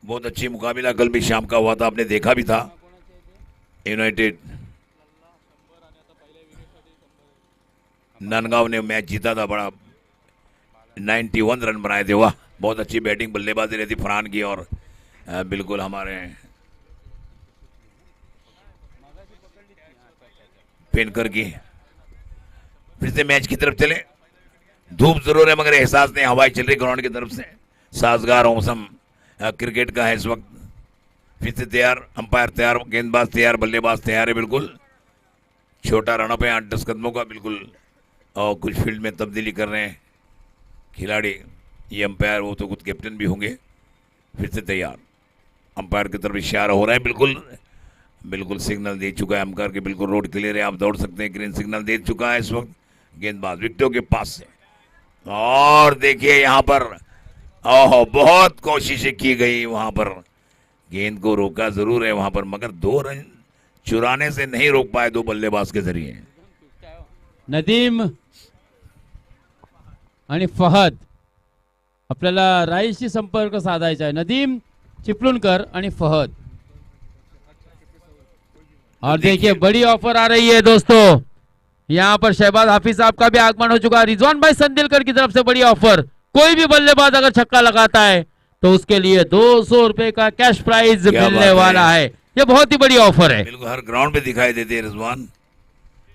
बहुत अच्छी मुकाबला कल भी शाम का हुआ था, आपने देखा भी था। यूनाइटेड नंदगांव ने मैच जीता था, बड़ा 91 रन बनाए थे। वाह, बहुत अच्छी बैटिंग बल्लेबाजी रहती फरहान की, और बिल्कुल हमारे पेनकर की। फिर से मैच की तरफ चले, धूप जरूर है मगर एहसास नहीं, हवाई चल रही ग्राउंड की तरफ से, साजगार मौसम क्रिकेट का है इस वक्त। फिर से तैयार, अंपायर तैयार, गेंदबाज तैयार, बल्लेबाज तैयार है बिल्कुल। छोटा रनअप है 8-10 कदमों का बिल्कुल, और कुछ फील्ड में तब्दीली कर रहे हैं खिलाड़ी। ये अंपायर वो तो कुछ कैप्टन भी होंगे। फिर से तैयार, अंपायर की तरफ इशारा हो रहा है, बिल्कुल सिग्नल दे चुका है अंपायर के, बिल्कुल रोड क्लियर है, आप दौड़ सकते हैं, ग्रीन सिग्नल दे चुका है इस वक्त। गेंदबाज विकेटों के पास से, और देखिए यहाँ पर ओहो बहुत कोशिशें की गई, वहां पर गेंद को रोका जरूर है वहां पर, मगर 2 रन चुराने से नहीं रोक पाए 2 बल्लेबाज के जरिए। नदीम आणि फहद आपल्याला राईशी संपर्क साधायचा आहे। नदीम चिपळूणकर आणि फहद, और देखिए बड़ी ऑफर आ रही है दोस्तों, यहाँ पर शहबाज हाफिज साहब का भी आगमन हो चुका है। रिजवान भाई संदिलकर की तरफ से बड़ी ऑफर, कोई भी बल्लेबाज अगर छक्का लगाता है तो उसके लिए 200 रुपए का कैश प्राइज मिलने वाला है। ये बहुत ही बड़ी ऑफर है, बिल्कुल हर ग्राउंड पे दिखाई देते हैं रिजवान।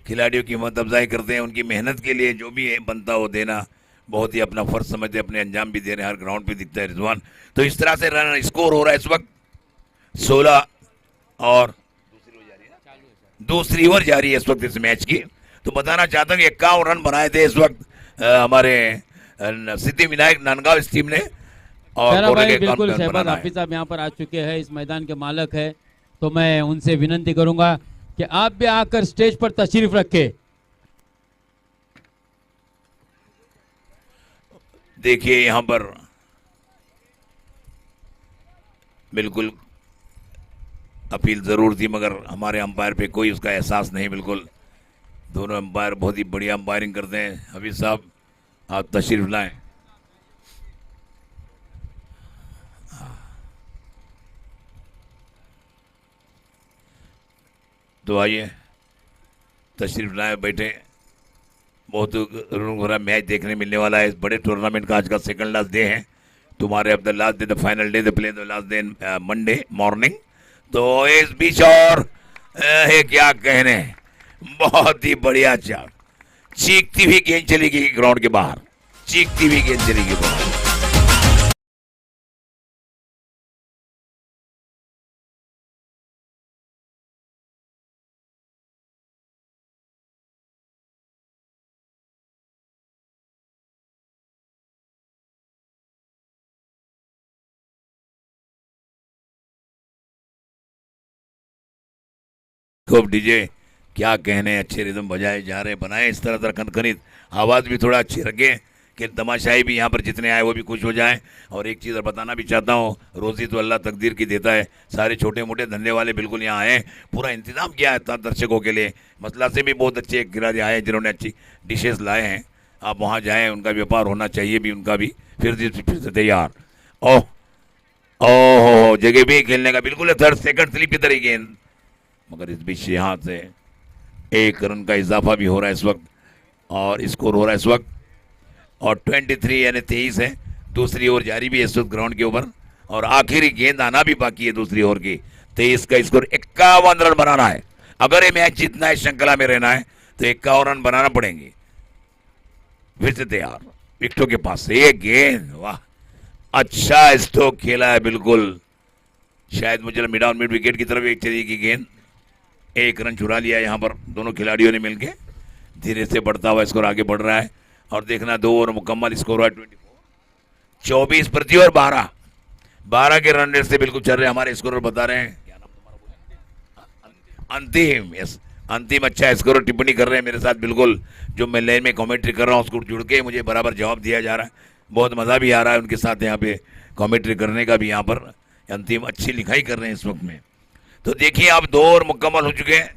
खिलाड़ियों की हिम्मत अफजाई करते हैं, उनकी मेहनत के लिए जो भी है बनता हो देना, बहुत ही अपना फर्ज समझते, अपने अंजाम भी दे रहे हैं, हर ग्राउंड पे दिखता है रिजवान। तो इस तरह से रन स्कोर हो रहा है इस वक्त 16, और दूसरी ओवर जारी है इस वक्त इस मैच की। तो बताना चाहता हूँ 51 रन बनाए थे इस वक्त हमारे सिद्धि विनायक नंदगांव इस टीम ने, और बिल्कुल शहबाज हाफिज साहब यहाँ पर आ चुके हैं, इस मैदान के मालक है, तो मैं उनसे विनंती करूंगा कि आप भी आकर स्टेज पर तशरीफ रखें। देखिए यहाँ पर बिल्कुल अपील जरूर थी, मगर हमारे अंपायर पे कोई उसका एहसास नहीं। बिल्कुल दोनों अंपायर बहुत ही बढ़िया अंपायरिंग करते हैं। हफीज साहब आप तशरीफ लाएं। तो आइए तशरीफ लाए, बैठे। बहुत रंग भरा मैच देखने मिलने वाला है इस बड़े टूर्नामेंट का। आज का सेकंड लास्ट डे है तुम्हारे, अब the last day, the final day, the play the last day Monday morning. तो इस बीच और क्या कहने, बहुत ही बढ़िया चाल, चीखती हुई गेंद चली गई ग्राउंड के बाहर, चीखती हुई गेंद चली गई बाहर। खूब डीजे, क्या कहने, अच्छे रिदम बजाए जा रहे, बनाए इस तरह खनखनित, आवाज़ भी थोड़ा अच्छी रखें कि तमाशाई भी यहाँ पर जितने आए वो भी खुश हो जाएं। और एक चीज़ और बताना भी चाहता हूँ, रोज़ी तो अल्लाह तकदीर की देता है, सारे छोटे मोटे धंधे वाले बिल्कुल यहाँ आए, पूरा इंतज़ाम किया है दर्शकों के लिए। मसला से भी बहुत अच्छे खिलाड़ी आए जिन्होंने अच्छी डिशेस लाए हैं। आप वहाँ जाएँ, उनका व्यापार होना चाहिए भी, उनका भी। फिर से तैयार, ओह ओह, जगह भी खेलने का बिल्कुल है, थर्ड सेकंड स्लिप की तरह गेंद, मगर इस बीच यहाँ से 1 रन का इजाफा भी हो रहा है इस वक्त, और स्कोर हो रहा है इस वक्त, और 23 यानी 23 है। दूसरी ओवर जारी भी है इस वक्त ग्राउंड के ऊपर, और आखिरी गेंद आना भी बाकी है दूसरी ओवर की। 23 का स्कोर, 51 रन बनाना है अगर ये मैच जीतना है, श्रृंखला में रहना है तो 51 रन बनाना पड़ेंगे। फिर से तैयार, विकेटों के पास से एक गेंद, वाह अच्छा स्ट्रोक खेला है बिल्कुल, शायद मुझे मिड ऑन मिड विकेट की तरफ एक चली की गेंद, 1 रन चुरा लिया यहाँ पर दोनों खिलाड़ियों ने मिलकर। धीरे से बढ़ता हुआ स्कोर आगे बढ़ रहा है, और देखना 2 ओवर मुकम्मल, स्कोर हुआ 24 प्रति ओवर 12 के रन रेट से बिल्कुल चल रहे हमारे स्कोर बता रहे हैं। क्या नाम तुम्हारा? अंतिम, यस अंतिम अच्छा स्कोर टिप्पणी कर रहे हैं मेरे साथ, बिल्कुल जो मैं लाइन में कमेंट्री कर रहा हूँ उसको जुड़ के मुझे बराबर जवाब दिया जा रहा है। बहुत मज़ा भी आ रहा है उनके साथ यहाँ पे कमेंट्री करने का भी, यहाँ पर अंतिम अच्छी लिखाई कर रहे हैं इस वक्त में। तो देखिए अब 2 ओवर मुकम्मल हो चुके हैं,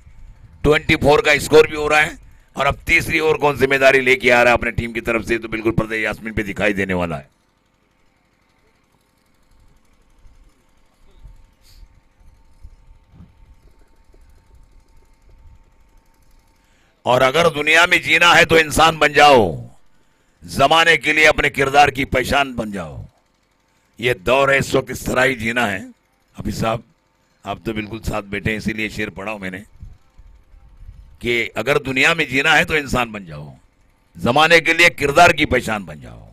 24 का स्कोर भी हो रहा है, और अब तीसरी ओवर कौन जिम्मेदारी लेके आ रहा है अपने टीम की तरफ से, तो बिल्कुल पर्दे यास्मीन पे दिखाई देने वाला है। और अगर दुनिया में जीना है तो इंसान बन जाओ, जमाने के लिए अपने किरदार की पहचान बन जाओ। ये दौर है इस वक्त, इस तरह ही जीना है। अभी साहब आप तो बिल्कुल साथ बैठे हैं, इसीलिए शेर पढ़ा हूं मैंने कि अगर दुनिया में जीना है तो इंसान बन जाओ, जमाने के लिए किरदार की पहचान बन जाओ।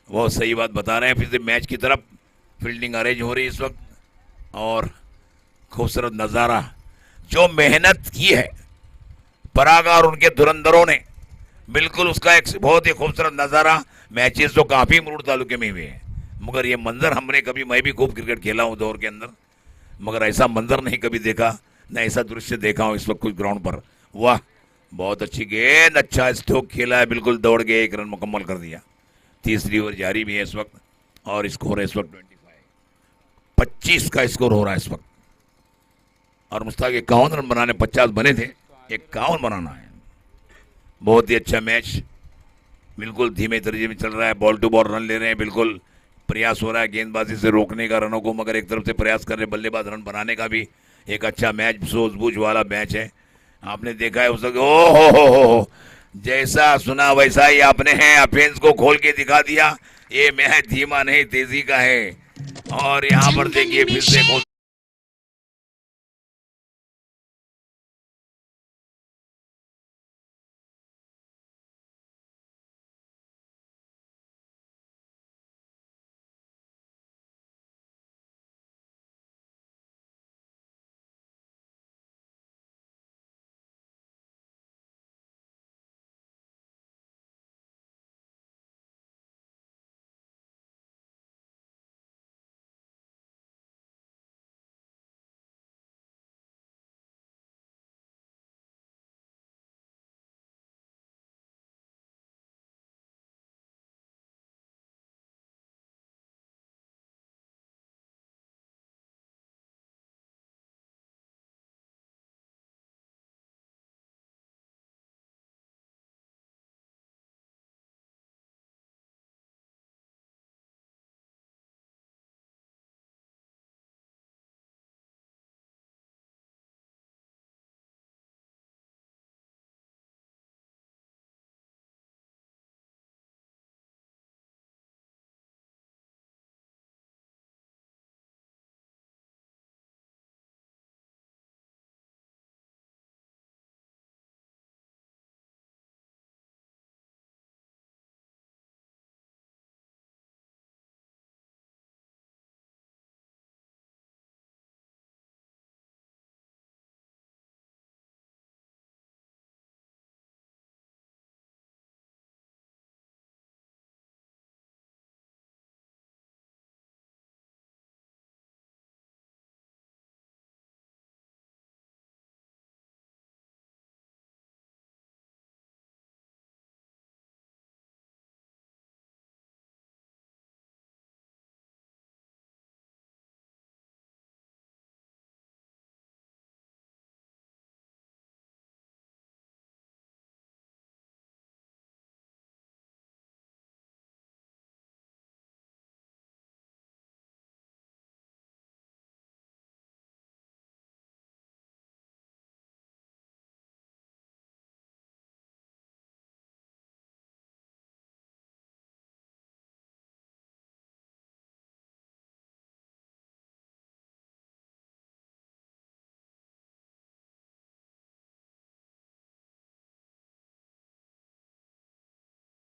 बहुत सही बात बता रहे हैं। फिर से मैच की तरफ फील्डिंग अरेंज हो रही है इस वक्त, और खूबसूरत नज़ारा, जो मेहनत की है परागा और उनके धुरंधरों ने, बिल्कुल उसका एक बहुत ही खूबसूरत नज़ारा। मैचेस तो काफ़ी मुरुड तालुके में हुए हैं, मगर ये मंजर हमने कभी, मैं भी खूब क्रिकेट खेला हूँ दौर के अंदर, मगर ऐसा मंजर नहीं कभी देखा, न ऐसा दृश्य देखा हूँ इस वक्त कुछ ग्राउंड पर। वाह बहुत अच्छी गेंद, अच्छा स्ट्रोक खेला है, बिल्कुल दौड़ के 1 रन मुकम्मल कर दिया। तीसरी ओवर जारी भी है इस वक्त, और स्कोर है इस वक्त 25 का स्कोर हो रहा है इस वक्त, और मुश्ताक 51 रन बनाने, 50 बने थे, 51 बनाना है। बहुत ही अच्छा मैच, बिल्कुल धीमे तरीके में चल रहा है, बॉल टू बॉल रन ले रहे हैं, बिल्कुल प्रयास हो रहा है गेंदबाजी से रोकने का रनों को, मगर एक तरफ से प्रयास कर रहे बल्लेबाज रन बनाने का भी। एक अच्छा मैच, सूझबूझ वाला मैच है। आपने देखा है उस वक्त, ओ हो, जैसा सुना वैसा ही आपने है, अफेंस को खोल के दिखा दिया। ये मैच धीमा नहीं तेजी का है, और यहाँ पर देखिए फिर से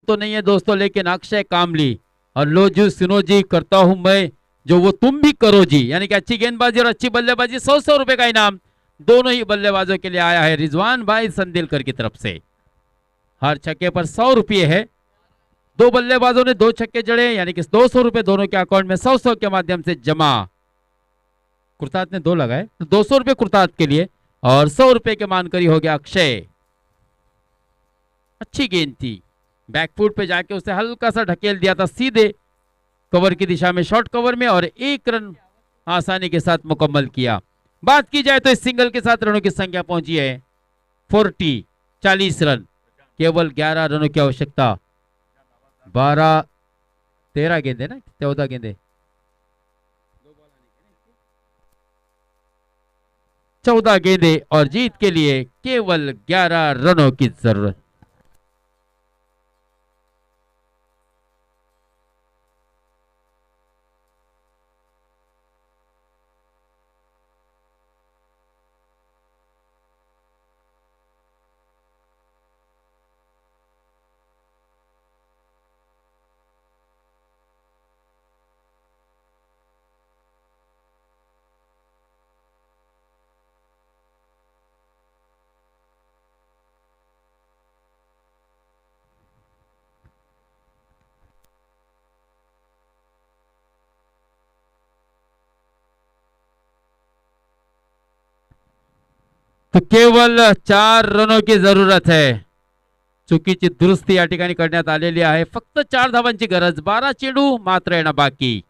तो नहीं है दोस्तों, लेकिन अक्षय कामली और लो जी सुनो जी करता हूं मैं जो वो तुम भी करो जी, यानी कि अच्छी गेंदबाजी और अच्छी बल्लेबाजी, 100 रुपए का इनाम दोनों ही बल्लेबाजों के लिए आया है रिजवान भाई संदिलकर की तरफ से। हर छक्के पर 100 रुपये है। दो बल्लेबाजों ने 2 छक्के जड़े, यानी कि 200 रुपए दोनों के अकाउंट में 100 के माध्यम से जमा। कुर्ताद ने 2 लगाए तो 200 रुपए कुर्ताद के लिए और 100 रुपए के मानकरी हो गया अक्षय। अच्छी गेंद थी, बैकफुट पे जाके उसे हल्का सा ढकेल दिया था सीधे कवर की दिशा में, शॉर्ट कवर में, और 1 रन आसानी के साथ मुकम्मल किया। बात की जाए तो इस सिंगल के साथ रनों की संख्या पहुंची है 40 रन। केवल 11 रनों की आवश्यकता। 13 गेंदे ना 14 गेंदे 14 गेंदे और जीत के लिए केवल 11 रनों की जरूरत। तो केवल 4 रनों की जरूरत है। चुकीची दुरुस्ती या ठिकाणी करण्यात आलेली आहे। फक्त 4 धावांची गरज, 12 चेंडू मात्र येणं बाकी।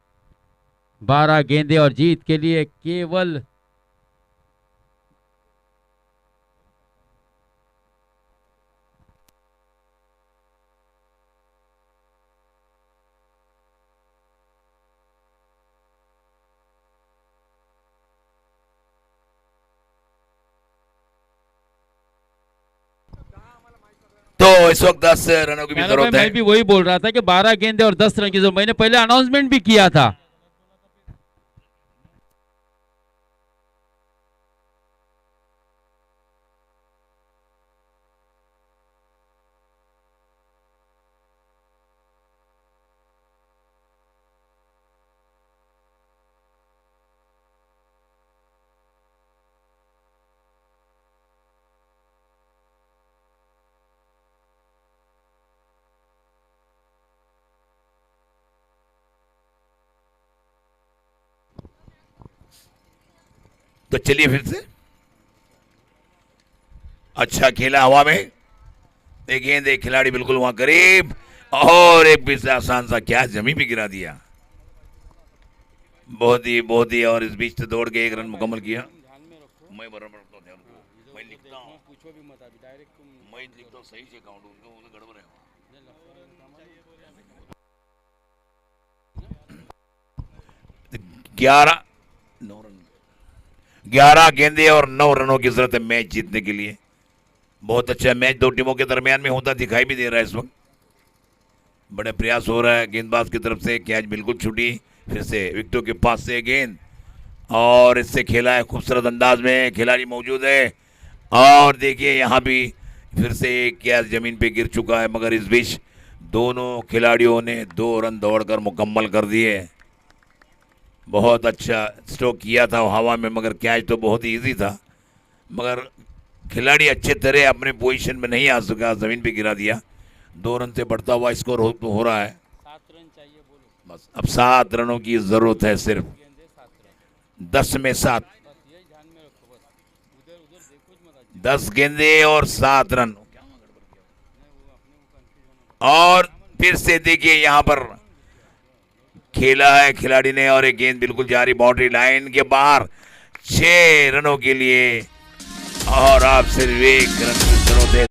12 गेंदे और जीत के लिए केवल तो इस वक्त 10 रनों की भी जरूरत है। मैं भी वही बोल रहा था कि 12 गेंदे और 10 रन की जरूरत। मैंने पहले अनाउंसमेंट भी किया था। तो चलिए फिर से अच्छा खेला हवा में, एक गेंद एक खिलाड़ी बिल्कुल वहां करीब, और एक बीच से आसान सा क्या जमीन भी गिरा दिया। बहुत ही और इस बीच से दौड़ के 1 रन मुकम्मल किया। मैं बराबर रखता हूं ध्यान को, मैं लिखता हूं, मैं लिखता हूं सही से काउंट, उनको गड़बड़ है। 11 9 रन, 11 गेंदे और 9 रनों की जरूरत है मैच जीतने के लिए। बहुत अच्छा मैच दो टीमों के दरमियान में होता दिखाई भी दे रहा है इस वक्त। बड़े प्रयास हो रहा है गेंदबाज की तरफ से, कैच बिल्कुल छूटी, फिर से विकेटों के पास से गेंद, और इससे खेला है खूबसूरत अंदाज में, खिलाड़ी मौजूद है, और देखिए यहाँ भी फिर से कैच जमीन पे गिर चुका है, मगर इस बीच दोनों खिलाड़ियों ने 2 रन दौड़कर मुकम्मल कर दिए। बहुत अच्छा स्ट्रोक किया था हवा में, मगर कैच तो बहुत ही ईजी था, मगर खिलाड़ी अच्छे तरह अपने पोजीशन में नहीं आ सका, जमीन पे गिरा दिया। 2 रन से बढ़ता हुआ स्कोर हो रहा है। 7 रन चाहिए बोलो। बस अब 7 रनों की जरूरत है, सिर्फ 10 में 7, 10 गेंदे और 7 रन। और फिर से देखिए यहाँ पर खेला है खिलाड़ी ने, और एक गेंद बिल्कुल जारी बाउंड्री लाइन के बाहर, 6 रनों के लिए, और आप सिर्फ 1 रन की जरूरत है।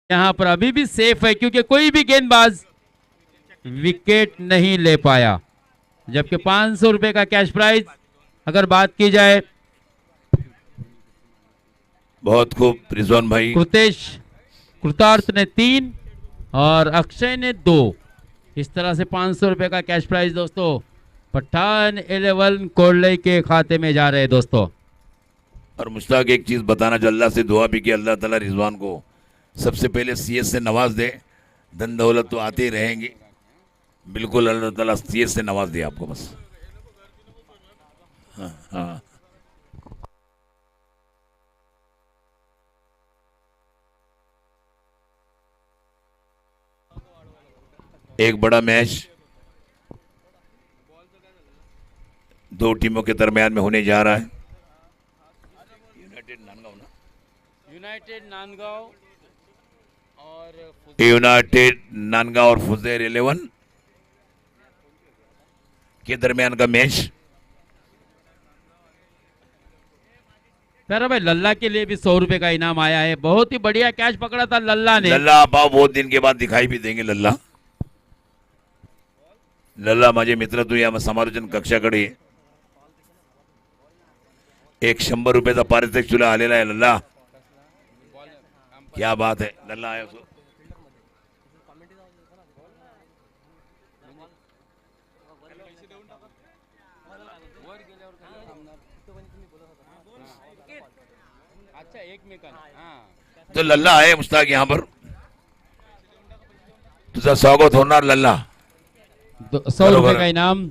यहाँ पर अभी भी सेफ है क्योंकि कोई भी गेंदबाज विकेट नहीं ले पाया, जबकि 500 रुपए का कैश प्राइज अगर बात की जाए। बहुत खूब रिजवान भाई। कृतार्थ ने 3 और अक्षय ने 2, इस तरह से 500 रुपए का कैश प्राइज दोस्तों पठान 11 कोल्ले के खाते में जा रहे हैं दोस्तों। और मुश्ताक एक चीज बताना जो अल्लाह से दुआ भी कि अल्लाह ताला रिजवान को सबसे पहले सीएस से नवाज दे। धन दौलत तो आते ही रहेंगे, बिल्कुल अल्लाह ताला सीएस से नवाज दे आपको बस। हाँ हाँ। एक बड़ा मैच दो टीमों के दरमियान में होने जा रहा है। यूनाइटेड नानगांव और फुजेर 11 के दरमियान का मैच। प्यारा भाई लल्ला के लिए भी 100 रुपए का इनाम आया है। बहुत ही बढ़िया कैच पकड़ा था लल्ला ने। लल्ला आप आओ, बहुत दिन के बाद दिखाई भी देंगे लल्ला। लल्ला माझे मित्र तू या समालोचन कक्षाकडे एक 100 रुपयाचा पारितोषिक तुला आलेला आहे लल्ला। क्या बात है लल्ला आया उसको। तो लल्ला आहे मुश्ताक यहाँ पर, तुझा स्वागत होणार लल्ला। 100 रुपए का इनाम